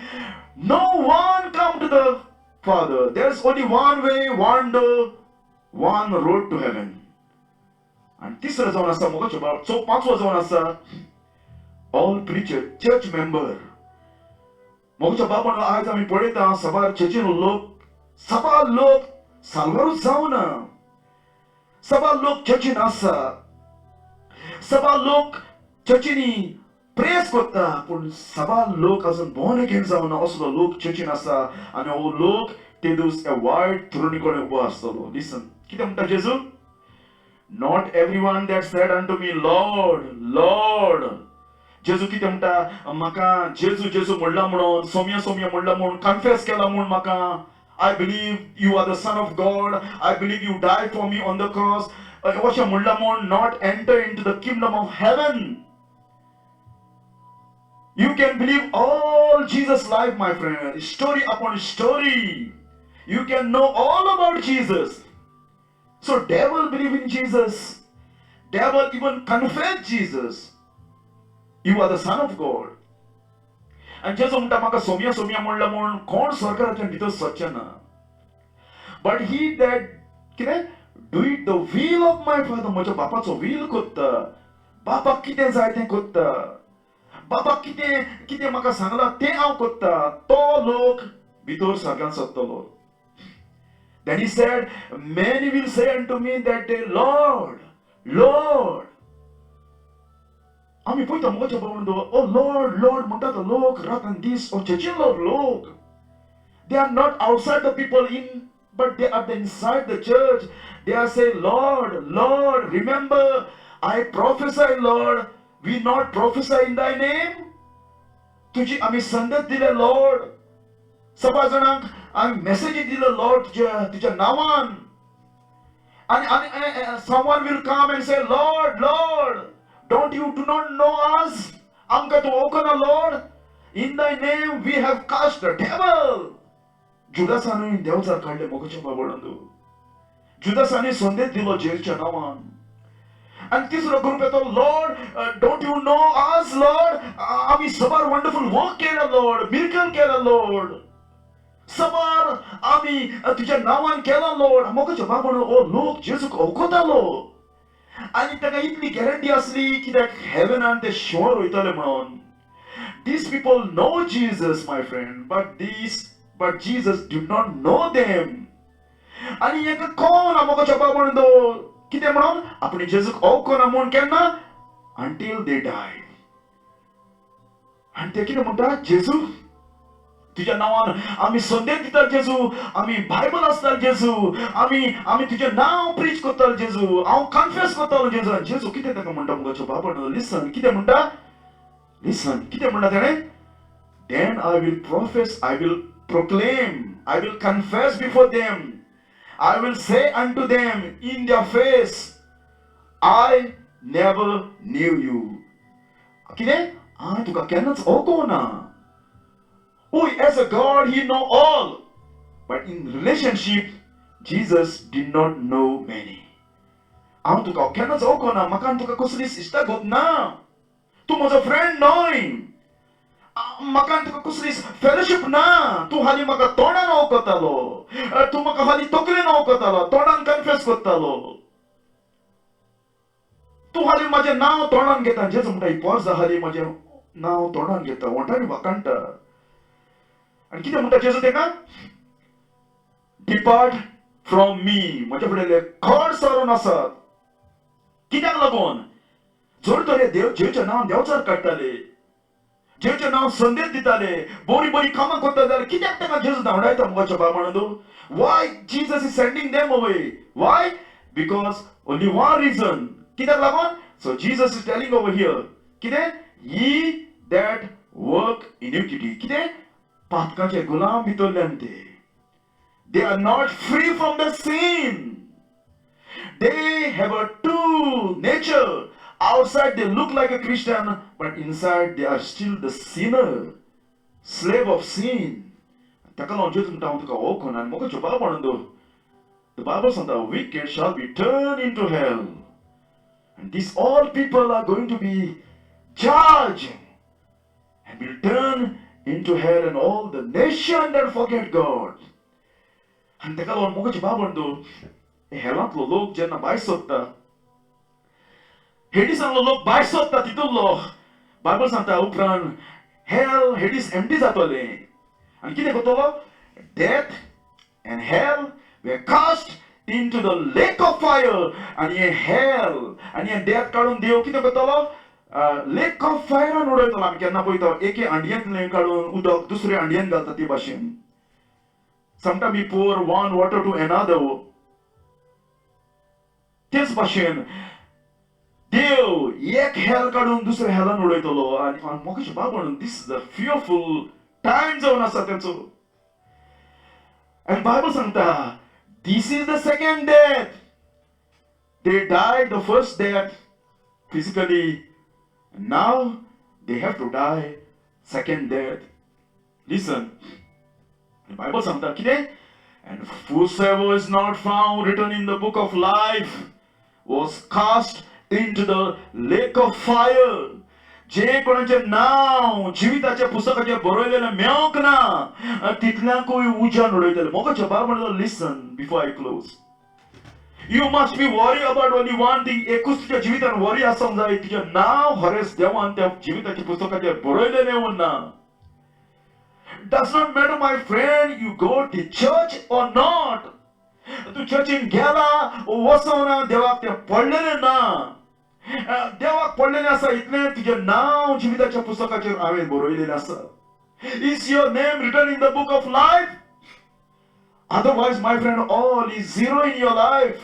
A: No one come to the Father. There's only one way, one door, one road to heaven. आणि तिसरं जावन आसा मोगाचो बाब. पांचवो जावन आसा all preacher, church member. मोगाचो बाब म्हणलो आयज आमी पळयता सबार चर्चीन सबार लोक साल्वारूच जावना. सबार लोक चर्चीन आसा. सबार लोक चर्चीनी प्रेस करता पूण सबार लोक अजून बोर्न अगेन जावना. असलो लोक चर्चीन आसा आनी हो लोक ते दीस त्या वायट थ्रोनी कडेन उबो आसतलो. लिसन कितें म्हणटा जेजू. Not everyone that said unto me, Lord, Lord. जेजू कितें म्हणटा म्हाका जेजू जेजू म्हणला म्हणून सोम्या सोम्या म्हणला म्हणून कन्फेस केला म्हणून म्हाका I believe you are the son of God. I believe you died for me on the cross. अशें म्हणला म्हणून not enter into the kingdom of heaven. You can believe all Jesus' life, my friend, story upon story. You can know all about Jesus. So devil believe in Jesus. Devil even confess Jesus. You are the son of God. And जेजू म्हणटा म्हाका सोम्या सोम्या म्हणला म्हणून कोण स्वर्गाच्या भितर सच्चना. But he that कितें do it the will of my father, म्हज्या बापाचो will कोत्ता. बापाक कितें जाय तें कोत्ता. बापाक कितें कितें म्हाका सांगला तें हांव कोत्ता. तो लोक भितर स्वर्गांत सत्तलो. Then he said, many will say unto me that day, Lord, Lord. आमी पळयता मोगाच्या बाबा oh Lord, Lord म्हणटा तो लोक रातान दीस चर्चीलो लोक. They are not outside the people in, but they are inside the church. They are saying, Lord, Lord, remember, I prophesy, Lord. We not prophesy in thy name. तुझी आमी संदेश दिले Lord. सभा जाणांक आमी मेसेज दिले Lord तुझ्या नावान. And someone will come and say, Lord, Lord, don't you do not know us? Amka tu okona Lord. In thy name we have cast the devil. जुदासाने Devchar काढले मोगाच्या बाबळंदू. जुदासाने संदेश दिलो जेजूच्या नावान. And तिसरो ग्रुप येतो Lord, don't you know us Lord? आम्ही सबार wonderful work केला Lord, miracle केला Lord. सबार आम्ही तुझ्या नावान केला Lord. मोगाच्या बाबळंदू ओ लोक जेजूक ओळखतालो. आणि ताका इतली गॅरंटी असली कित्याक हेवनान ते शुअर वयतले म्हणून. These people know Jesus, my friend, but Jesus did not know them. आणि एक कोण मोगाच्या बाबळंदू कितें म्हणून आपणे जेजूक ओळखना म्हणून केन्ना until they died. आणि ते कितें म्हणटा जेजू तुझ्या नावान आमी संदेश दिता जेजू, आमी बायबल आसता जेजू, आमी तुझें नांव प्रीच करतलो जेजू, हांव कन्फेस करतलो जेजू. जेजू कितें ताका म्हणटा मुगाचो बाबा लिसन कितें म्हणटा लिसन कितें म्हणटा तेणें then I will profess, I will proclaim, I will confess before them, I will say unto them in their face, I never knew you. कितें हांव तुका केन्नाच ओळखोना. Oh, as a God, he know all. But in relationship, Jesus did not know many. हांव तुका केन्नाच ओळखोना, म्हाका तुका कसली इश्टा गत ना. तूं म्हजो फ्रेंड न्हय. म्हाका तुका कसली फेलोशिप ना. तूं हालीं म्हाका तोंडान ओळखतालो. तूं म्हाका हालीं तकलेन ओळखतालो, तोंडान कन्फेस करतालो. तूं हालीं म्हाजें नांव तोंडान घेता. जेजू म्हणटा ही पोरसां हालीं म्हाजें नांव तोंडान घेता, ओंठांनी वाकाणटा. आणि कितें म्हणटा जेजू तेका डिपार्ट फ्रॉम मी. म्हजे फुडें खड सरून आसात. कित्याक लागून जर तर देव जेजूचें नांव देंवचार काडटाले, जेजूचें नांव संदेश दिताले, बरी बरी कामां करता जाल्यार कित्याक ताका जेजू धांवडायता मुगाच्या बाबळंदू. Why Jesus is sending them away? Why? Because only one reason. कित्याक लागून so Jesus is telling over here कितें ye that work iniquity. कितें पातकाचे गुलाम भितरल्यान ते. They are not free from the sin. They have a true nature. Outside they look like a Christian, but inside they are still the sinner, slave of sin. ताका लागून जेजू म्हणटा हांव तुका ओळखना आनी मोगाचो बाबळंदू. The Bible says the wicked shall be turned into hell. And these all people are going to be judged and will turn into hell, and all the nation that forget God. And ताका लागून मोगाचो बाबळंदू हेलांतलो लोक जेन्ना भायर सरता, हेडिसांतलो लोक भायर सरता तितूरलो बायबल सांगता उपरांत hell, Hades empty जातले. आनी कितें करतलो death and hell were cast into the lake of fire. आणि हे hell आणि हे death काढून देव कितें करतलो lake of fire उडयतलो. आमी केन्ना पळयता एके हांडयेंतलें काडून उदक दुसऱ्या हांडयेंत घालता ते भाशेन. Sometimes we pour one water to another. तेच भाशेन देव एक हेल काढून दुसऱ्या हेलान उडयतलो आणि मोगाचें बाबण this is a fearful time जावन आसा तेचो. And Bible सांगता this is the second death. They died the first death physically. Now they have to die second death. Listen. The Bible सांगता कितें? And whosoever is not found written in the book of life was cast into the lake of fire. जे कोणाचे नाव जिविताच्या पुस्तकाचेर बरयलेले मेळोंक ना तितल्याकूय उज्यान उडयतले. मोगाचें बाबण listen before I close. You must be worried about only one thing. एकूच तुज्या जिवितान वरी आसोंक जाय तुजें नाव हरेस देवान त्या जिविताच्या पुस्तकाचेर बरयलेलें उरना. Does not matter, my friend, you go to church or not. तू चर्चीन गेला वचोना देवाक तें पडलेलें ना. देवाक पडलेलें आसा इतलें तुजें नाव जिविताच्या पुस्तकाचेर हांवें बरयलेलें आसा. Is your name written in the book of life? Otherwise, my friend, all is zero in your life.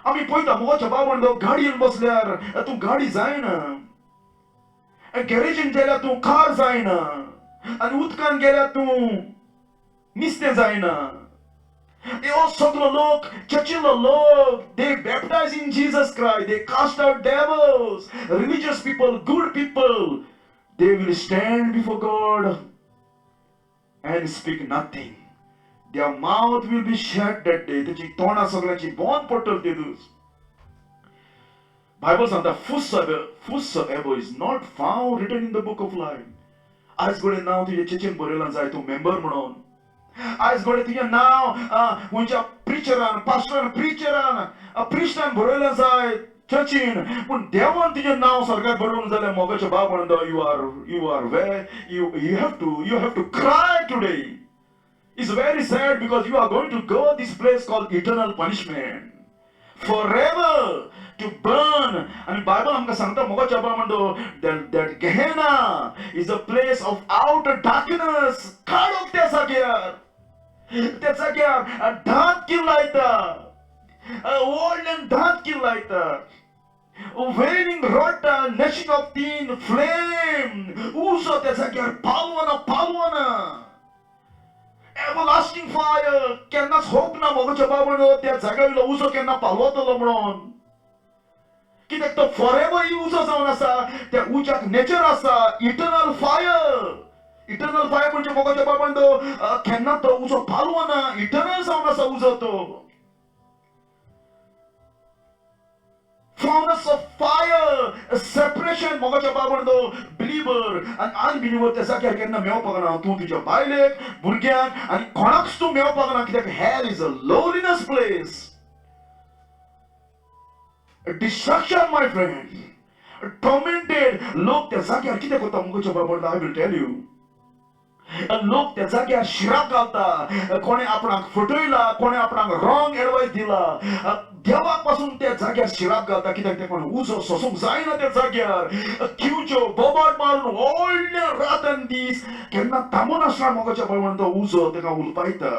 A: आमी पळयता मोगाचें बाबण गाडयेन बसल्यार तूं गाडी जायना. गॅरेजीन गेल्यार तूं कार जायना. आनी उदकान गेल्यार तूं निस्तें जायना. हो सगळो लोक चर्चीलो लोक they baptize in Jesus Christ, they cast out devils, religious people, good people, they will stand before God and speak nothing. Their mouth will be shut that day. त्याची तोंडां सगळ्यांची बंद पडटली ते दीस. Bible सांगता whosoever is not found written in the book of life. आज घोडे नाव तुझे चर्चीन बरयलां जाय तूं मेंबर म्हणून. आज घोडे तुजें नाव खंयच्या प्रिचरान पास्टरान प्रिस्टान बरयलां जाय चर्चीन. पूण देवान तुजें नाव सरकार बरोवंक जाल्यार मोगाचें बाबण you are where you have to cry today. It's very sad because you are going to go this place called eternal punishment forever to burn. And Bible आमकां सांगता मोगाचें बाबण that Gehenna is a place of outer darkness. काळोख त्या जाग्यार धात किल्लायता. व्हडल्यान धात किल्लायता. Wailing rot, gnashing of teeth, flame. उजो त्या जाग्यार पालवना. Everlasting fire. केन्नाच होप ना मोगाचें बाबण त्या जाग्यावयलो उजो केन्ना पालवतलो म्हणून. कित्याक तो फॉरएवर उजो जावन आसा. त्या उज्याक नेचर आसा. इटर्नल फायर म्हणजे मोगाचें बाबण केन्ना तो उजो पालवना. इटर्नल जावन आसा उजो तो. Furnace of fire, a separation मोगाचें बाबण believer and unbeliever त्या जाग्यार केन्ना मेळपाक ना. तूं तुज्या बायलेक भुरग्यांक आनी कोणाकच तूं मेळपाक ना. कित्याक hell is a loneliness place. A destruction, my friend. A tormented लोक त्या जाग्यार कितें करता मोगाचें बाबण I will tell you. लोक त्या जाग्यार शिराक घालता. कोणे आपणाक फटयला. कोणे आपणाक रॉंग एडवायस दिला. देवाक पासून त्या जाग्यार शिराक घालता. कित्याक ते कोण उजो सोसूंक जायना त्या जाग्यार. किवच्यो बोबाट मारून व्हडल्या रातन दीस केन्ना थांबून आसना मोगाचें बाबण तो उजो तेका उलपायता.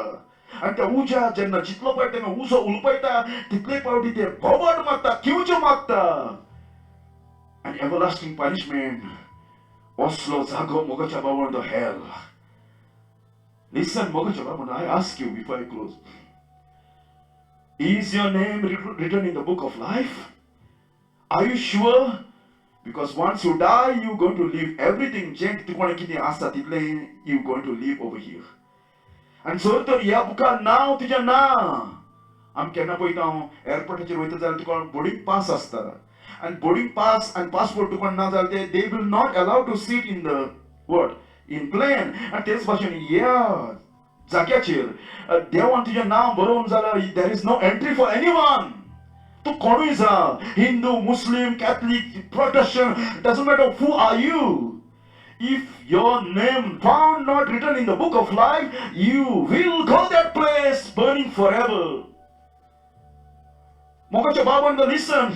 A: आनी त्या उज्या जेन्ना जितलो पळय तेका उजो उलपयता तितले फावटी ते बोबाट मारता. किवच्यो मारता. आनी एवरलास्टिंग पनिशमेंट असलो जागो मोगाचें बाबण तो हेल. Listen, मोगाचें बाबण I ask you before I close. Is your name written in the book of life? Are you sure? Because once you die, you're going to leave everything. Jenk tukone kiti asta title you're going to live over here. And so तर ह्या बुकान नाव तुजें ना. आमी केन्ना पळयता एअरपोर्टाचेर वयता जाल्यार तुका बोर्डिंग पास आसता. आनी बोर्डिंग पास आनी पासपोर्ट तुका ना जाल्यार they will not allow to sit in the what? In plane. आनी तेच भाशेन ह्या जाग्याचेर देवान तुजें नांव बरोवन जाल्यार there is no entry for anyone. तूं कोणूय जा. हिंदू, मुस्लिम, Catholic, Protestant, doesn't matter who are you. If your name found not written in the book of life, you will go that place burning forever. मोगाचें बाबण listen.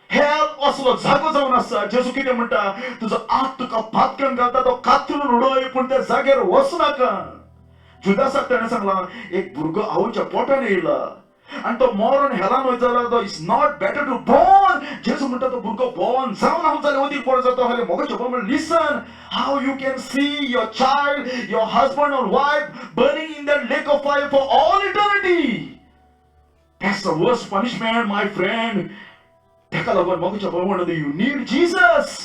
A: Hell असलो जागो जावन आसा. जेजू कितें म्हणटा तुजो हात तुका फातक्यान घालता तो कातरून उडय पूण त्या जाग्यार वचनाका. जुदासाक ताणें सांगलां एक भुरगो आवयच्या पोटान येयला. आणि तो मरण हेलान वयतालो तो it's not better to born जेसू म्हणटा तो भुरगो बॉर्न जावन हांव जाल्यार वदीक पड जाता हाले मोगो चोपा म्हण listen how you can see your child your husband or wife burning in that lake of fire for all eternity. That's the worst punishment, my friend. तेका लागून मोगो चोपा म्हणटा यू नीड जीसस.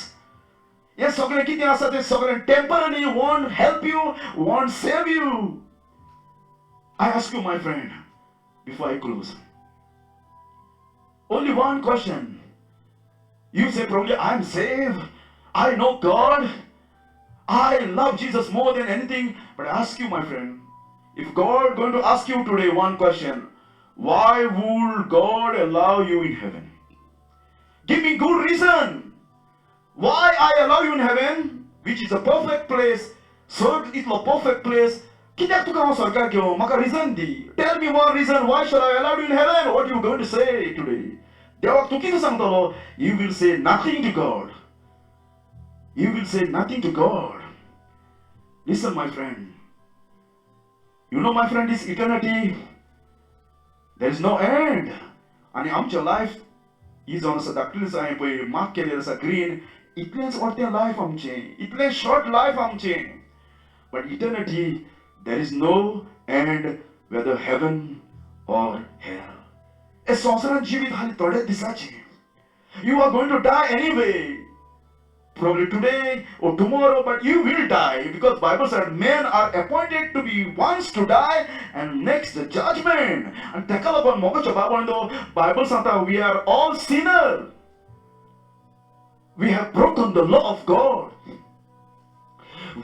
A: हे सगळें कितें आसा तें सगळें temporary want help you want save you. I ask you, my friend, before I close, only one question. You say probably, I'm saved, I know God, I love Jesus more than anything. But I ask you, my friend, if God going to ask you today one question, why would God allow you in heaven? Give me good reason. Why I allow you in heaven, which is a perfect place, so it's a perfect place. कित्याक तुका हांव स्वर्गाक घेवं म्हाका reason दी. Tell me one reason why shall I allow you in heaven. What you going to say today? देवाक तूं कितें सांगतलो? You will say nothing to God. You will say nothing to God. Listen my friend, you know my friend this eternity there is no end. आनी आमचें life ही जावन आसा दाखयलें हांवें पळय मार्क केलेलें आसा ग्रीन. इतलेंच व्हडलें लायफ आमचें, इतलें शॉर्ट लायफ आमचें. But eternity there is no end, whether heaven or hell. A संवसारांत जिवीत हाली थोडे दिसाचें. You are going to die anyway. Probably today or tomorrow, but you will die, because Bible said men are appointed to be once to die and next the judgment. And तेका लागून मोगो चोपा म्हणटो Bible सांगता we are all sinners. We have broken the law of God.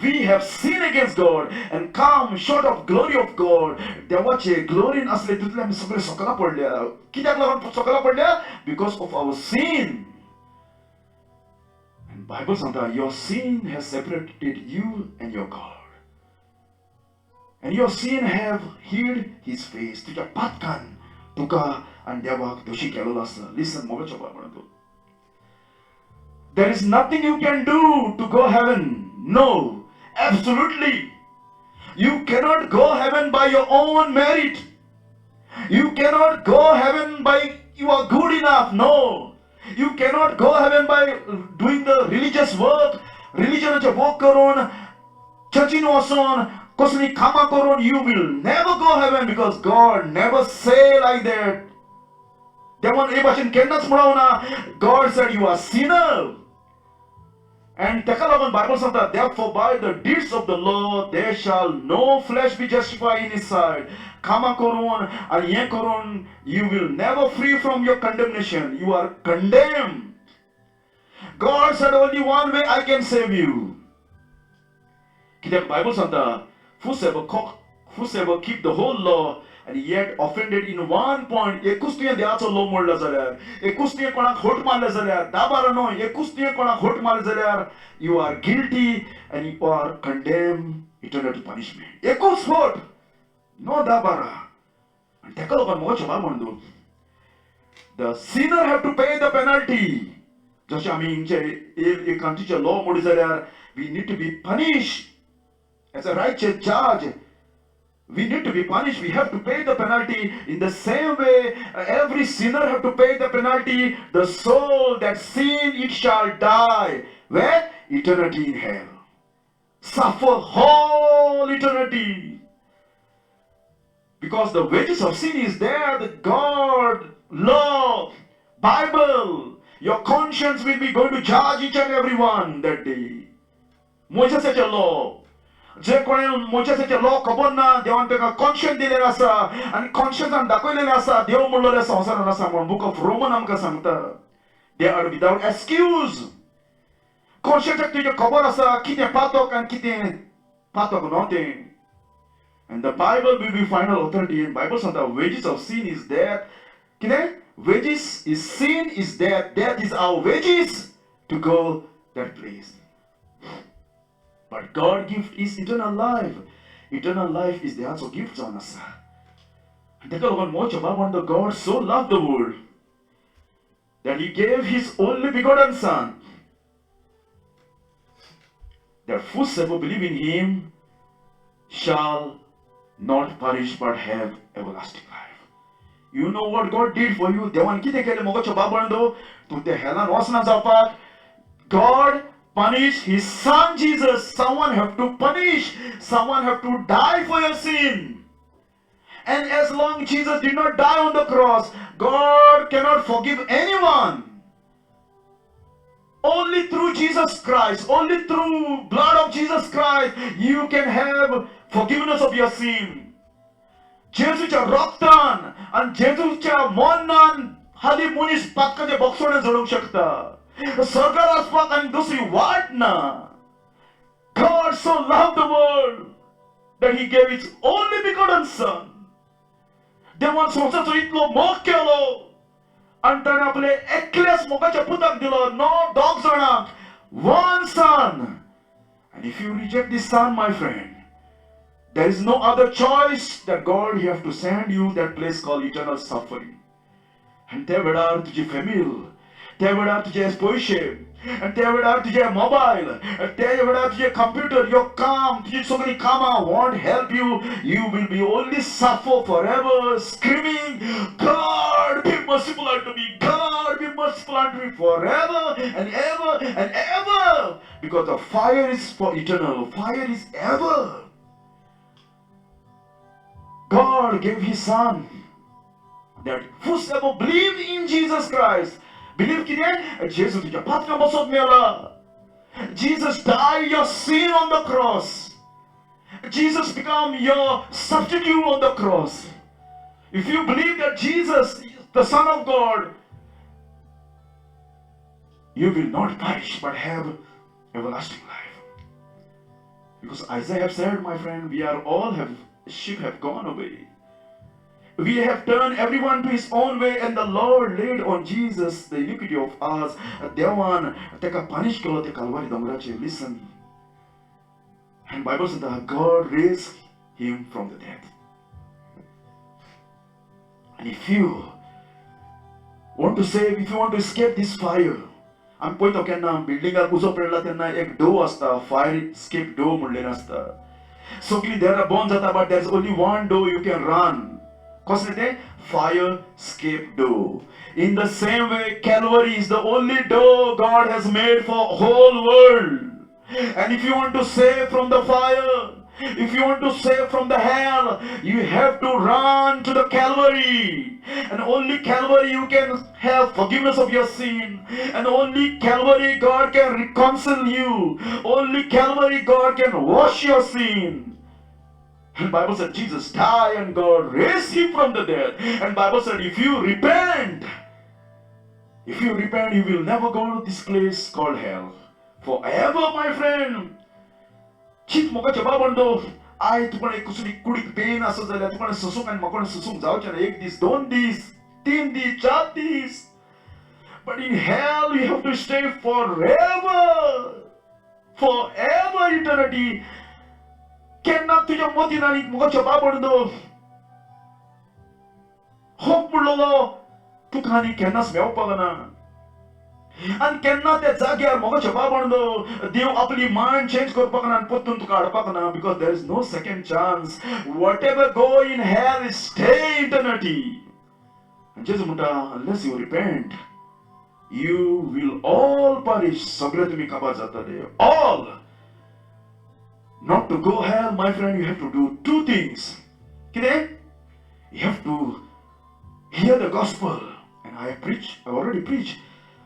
A: We have sinned against God and come short of glory of God. देवाचे ग्लोरीन असले तितले आमी सगळे सकला पडल्या. कित्याक लागून सकला पडल्या? Because of our sin. And Bible सांगता your sin has separated you and your God. And your sin have hid his face. तुज्या पातकान तुका आनी देवाक दोशी केलेलो आसा. Listen मोगो Chopa म्हणटो. There is nothing you can do to go heaven. No. Absolutely. You cannot go heaven by your own merit. You cannot go heaven by you are good enough. No. You cannot go heaven by doing the religious work. Religionaचे work करून, churchin वचून, कसली कामां करून, you will never go heaven, because God never say like that. देवान हे भाशेन केन्नाच म्हणना. God said you are sinner. And तेका लागून Bible सांगता therefore by the deeds of the law there shall no flesh be justified in his sight. कामां करून आनी हें करून you will never free from your condemnation. You are condemned. God said only one way I can save you. कित्याक Bible सांगता whosoever keep the whole law and yet offended in one point, एकूच तुवें देवाचो लो मोडलो जाल्यार, एकूच तुवें कोणाक खोट मारले जाल्यार, दाबारा न्हय, एकूच तुवें कोणाक खोट मारले जाल्यार, you are guilty and you are condemned eternal punishment. एकूच खोट, no दाबारा. आनी तेका लागून मोगो चोपा म्हणटो the sinner have to pay the penalty. जशें आमी हिंगचे एक कंट्रीचे लॉ मोडी जाल्यार we need to be punished as a righteous judge. We need to be punished. We have to pay the penalty. In the same way, every sinner have to pay the penalty. The soul that sin, it shall die. Where? Eternity in hell. Suffer whole eternity. Because the wages of sin is there. The God, law, Bible. Your conscience will be going to judge each and every one that day. Moses said a law. जे कोणी मोसेसाचे law खबर ना देवान ताका conscience दिलेलो आसा आनी कॉन्शियन्सान दाखयलेलें आसा देव म्हणलेल्या संवसारान आसा म्हणून बुक ऑफ रोमन आमकां सांगता दे आर विदाउट एक्सक्यूज. कॉन्शियन्साक तुजें खबर आसा कितें पातक आनी कितें पातक न्हू तें. And the Bible will be final authority. And Bible सांगता wages of sin is death. कितें? Wages is sin is death. Death is our wages to go that place. But God gift is eternal life. Eternal life is the also gift on us. Take a look at much about when the God so loved the world that He gave His only begotten Son, that whosoever believe in Him shall not perish but have everlasting life. You know what God did for you? देवान कितें केलें मोगाच्या बाबळदो तूं ते हेलान वचना जावपाक. God punished his son Jesus. Someone have to punish. Someone have to die for your sin. And as long Jesus did not die on the cross, God cannot forgive anyone. Only through Jesus Christ, only through blood of Jesus Christ, you can have forgiveness of your sin. जेजूच्या रक्तान आणि जेजूच्या मोन्नान हाली मनीस पातकाचे बोगसोडे जोडूंक शकता. सरकार वचपाक आनी दुसरी वाट ना. God so loved the world that he gave his only begotten son. देवान संवसाराचो इतलो मोग केलो आनी ताणें आपले एकल्याच मोगाच्या पुताक दिलो. नो दोग जाणांक, one son. And if you reject this son, my friend, there is no other choice that God he have to send you that place called eternal suffering. And त्या वेळार तुजी फॅमिली, त्या वेळार तुजे पयशे, आणि त्या वेळार तुजे मोबाईल, त्या वेळार तुजे कंप्युटर, योर काम, तुजी सगळी कामां won't help you. You will be only suffer forever, screaming, God be merciful unto me, God be merciful unto me forever and ever and ever. Because the fire is for eternal, fire is ever. God gave his son that whosoever believe in Jesus Christ, believe कितें? Jesus तुज्या पातकां बसोत मेला. Jesus died your sin on the cross. Jesus become your substitute on the cross. If you believe that Jesus is the Son of God, you will not perish but have everlasting life. Because Isaiah have said, my friend, we are all sheep have gone away. We have turned everyone to his own way, and the Lord laid on Jesus the iniquity of us. देवान तेका punish केलो ते Calvary दोंगराचेर. Listen. And Bible says that God raised him from the dead. And if you want to save, if you want to escape this fire, आमी पळयता केन्ना बिल्डिंगाक उजो पडला तेन्ना एक डोर आसता, फायर एस्केप डोर म्हणलें आसता. सगळीं दारां बंद जाता, but there is only one door you can run. कसलें तें? Fire escape door. In the same way, Calvary is the only door God has made for whole world. And if you want to save from the fire, if you want to save from the hell, you have to run to the Calvary. And only Calvary you can have forgiveness of your sin. And only Calvary God can reconcile you. Only Calvary God can wash your sin. And Bible said Jesus died and God raised him from the dead. And Bible said if you repent, you will never go to this place called hell. Forever, my friend. Chit mogaच्या बाबंडो आय तुका एक कसली कुडीक pen आसा जाल्यार तुका ससूंक आनी म्हाका ससूंक जावचें ना. एक दीस, दोन दीस, तीन दीस, चार दीस. But in hell you have to stay forever. Forever eternity. केन्ना तुज्या मोतीन आनी मोगाच्या बाबंडो होप म्हणलो तुका आनी केन्नाच मेवपाक ना. आनी केन्ना त्या जाग्यार मोगाच्या बाबंडो देव आपली मायंड चेंज करपाक ना आनी परतून तुका हाडपाक ना. Because there is no second chance. Whatever go in hell stay eternity. जेजू म्हणटा unless you repent you will all perish. सगळे तुम्ही काबार जातले. All. Not to go hell, my friend, you have to do two things. कितें? You have to hear the gospel. And I already preached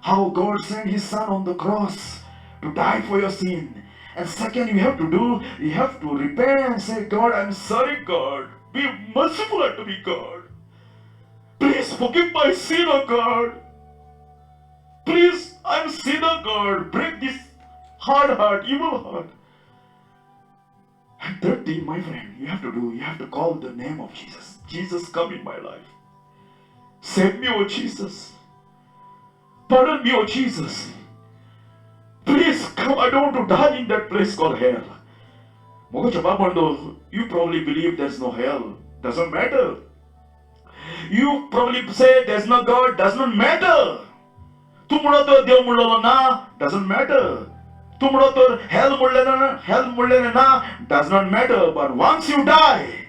A: how God sent his son on the cross to die for your sin. And second, you have to repent and say, God, I'm sorry, God. Be merciful unto me, God. Please forgive my sin, oh God. Please, I'm sinner, God. Break this hard heart, evil heart. And third thing, my friend, you have to call the name of Jesus. Jesus, come in my life. Save me, oh Jesus. Pardon me, oh Jesus. Please come. I don't want to die in that place called hell. You probably believe there's no hell. Doesn't matter. You probably say there's no God. Does not matter. Tu muloto Dev mulolo na. Doesn't matter. Tu muloto hell mulene na. Does not matter. But once you die,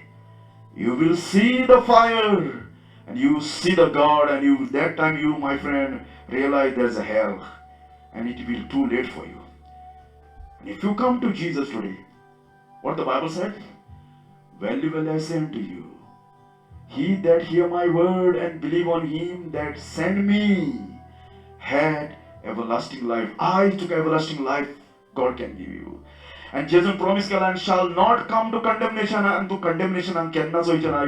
A: you will see the fire. and you see the God, and you that time you, my friend, realize there's a hell, and it will be too late for you. And if you come to Jesus today, what the Bible said? Verily, verily, I say unto you, he that hear my word and believe on him that sent me had everlasting life. I took everlasting life. God can give you. And Jesus promised and shall not come to condemnation, and to condemnation and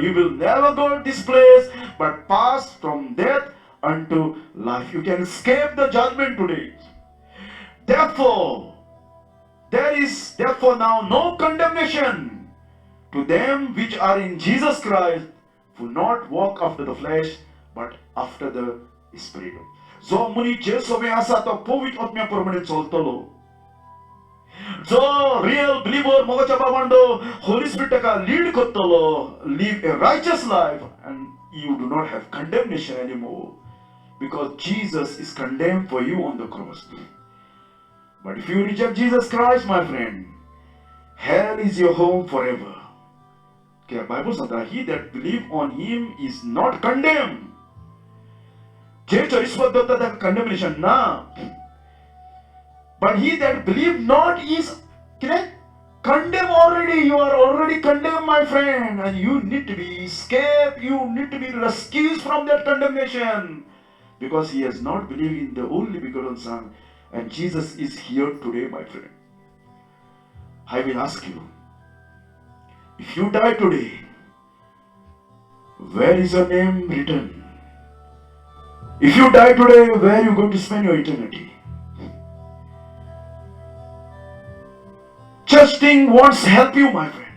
A: you will never go to this place, but pass from death unto life. You can escape the judgment today. Therefore, there is therefore now no condemnation to them which are in Jesus Christ, who not walk after the flesh, but after the Spirit. जो मुनी जेसोवे आसा तो पवित्र आत्म्या प्रमाणे चलतलो. जो real believer मोगाच्या बाबांडो Holy Spirit का lead करतलो, live a righteous life, and you do not have condemnation anymore, because Jesus is condemned for you on the cross. But if you reject Jesus Christ, my friend, hell is your home forever. Okay, Bible says that he that believe on him is not condemned. Condemnation, nah. But he that believe not is condemned already. You are already condemned, my friend, and you need to be escaped. You need to be rescued from that condemnation, because he has not believed in the only begotten Son. And Jesus is here today, my friend. I will ask you, if you die today, where is your name written? If you die today, where are you going to spend your eternity? Church thing wants to help you, my friend.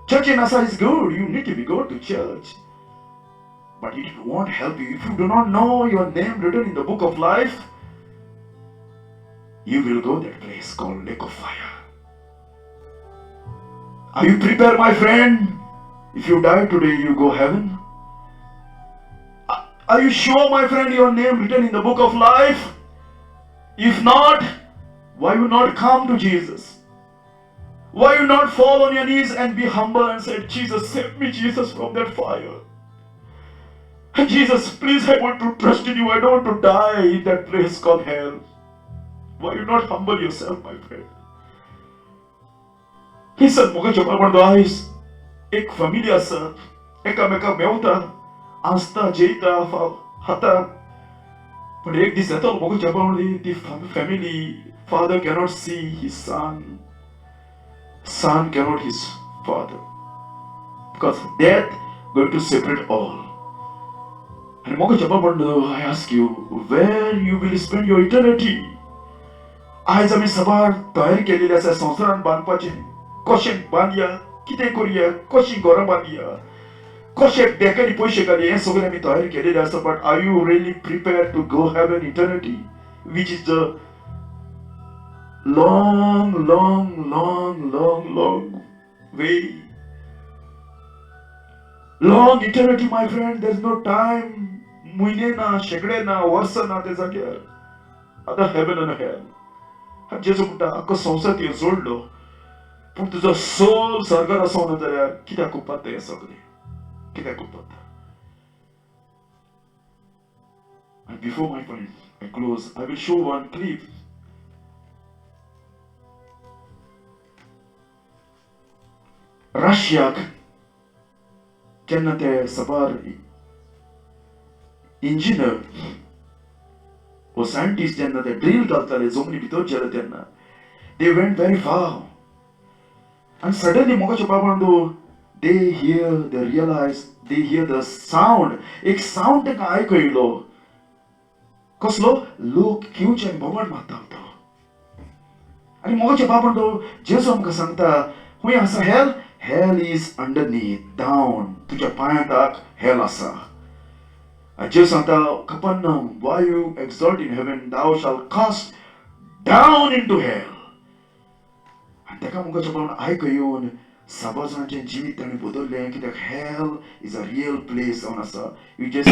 A: Church in Asa is good. You need to be go to church. But it won't help you. If you do not know your name written in the book of life, you will go that place called lake of fire. Are you prepared, my friend? If you die today, you go heaven. Are you sure, my friend, your name written in the book of life? If not, why you not come to Jesus? Why you not fall on your knees and be humble and say, Jesus, save me, Jesus, from that fire. Jesus, please, I want to trust in you. I don't want to die in that place called hell. Why you not humble yourself, my friend? He said, Moga Jabal eyes, ek família sa, ekameka meuta, asta jeita hata. But ek this atal Moga Jabal, the family, father cannot see his son, son cannot his father, because death going to separate all. And Moga Jabal, I ask you, where you will spend your eternity? आज आम्ही सवार तयारी केलेली आसा संवसारान बांदपाचे. कशें बांदया, कितें करया, कशी घरां बांदया, कशें बँकेनी पयशे घालया, हें सगळें आमी तयारी केलेलें आसा. But are you really prepared to go heaven eternity, which is the long way? Long eternity, my friend. There's no time. म्हयने ना, शेकडे ना, वर्स ना ते जाग्यार. आतां heaven and hell. जेजू म्हणटा आख्खो संवसार तुवें जोडलो, पूण तुजो सोल सर्गार आसो ना जाल्यार कित्याक उपता हें सगळें? कित्याक उपता? And before my point, I close, I will show one clip. Russiak जेन्ना ते सबार इंजिनियर or scientists जेन्ना ते ड्रिल घालताले जमनी भितर गेले तेन्ना, they went very far, and suddenly मोगाच्या बाबांडो they realize, they hear the sound. एक sound ताका आयको येयलो. कसलो? लोक किवच्यान बोवाळ मारता. आनी मोगाच्या बाबांडो जेजू आमकां सांगता, खूंय आसा hell? Hell is underneath, down. तुज्या पांयां hell आसा. Jesus सांगता, Capernaum, why you exalt in heaven, thou shalt cast down into hell. And ताका मोगाच्या बाबांडो आयको येवन साबा जाणांचें जिवीत ताणें बदल्लें, कित्याक hell is a real place जावन आसा. You just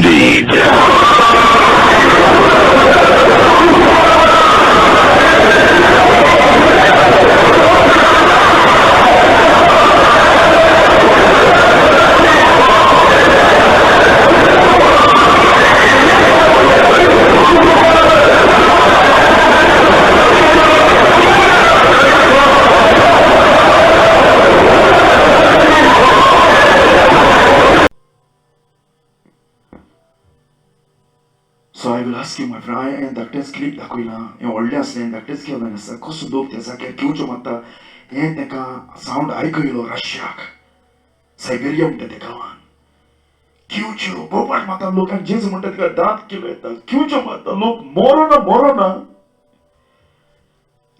A: So I will ask you, my friend, हांवें धाकटेंच क्लिप दाखयलां, हें व्हडलें असलें धाकटेंच केल्लें आसा. कसो लोक त्या जाग्यार घेवचो मागता, हें ताका सावंड आयकूं येयलो रशियाक, सायबेरिया म्हणटा त्या गांवांत. घेवच्यो बोबाट मागता लोक, आनी जेजू म्हणटा तिका दांत केलो येता, घेवच्यो मागता लोक, मरोना.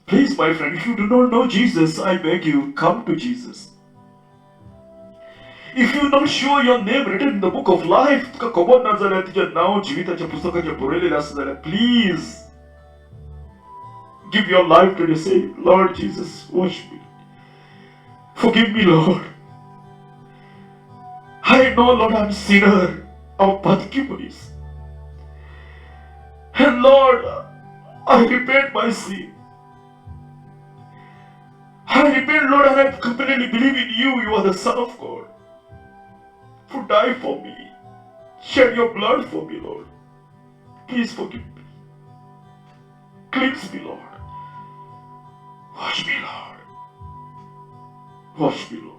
A: Please, my friend, if you do not know Jesus, I beg you, come to Jesus. If you not show your name written in the book of life, तुका खबर ना जाल्यार तुजें नांव जिविताच्या पुस्तकाचेर बरयलेलें आसा जाल्यार please give your life to the Savior. Lord Jesus, wash me. Forgive me, Lord. I know, Lord, I'm a sinner. I'm Patkimunis. And Lord, I repent my sin. I repent, Lord, and I completely believe in you. You are the Son of God, who died for me. Shed your blood for me, Lord. Please forgive me. Cleanse me, Lord. Wash me, Lord. Wash me, Lord.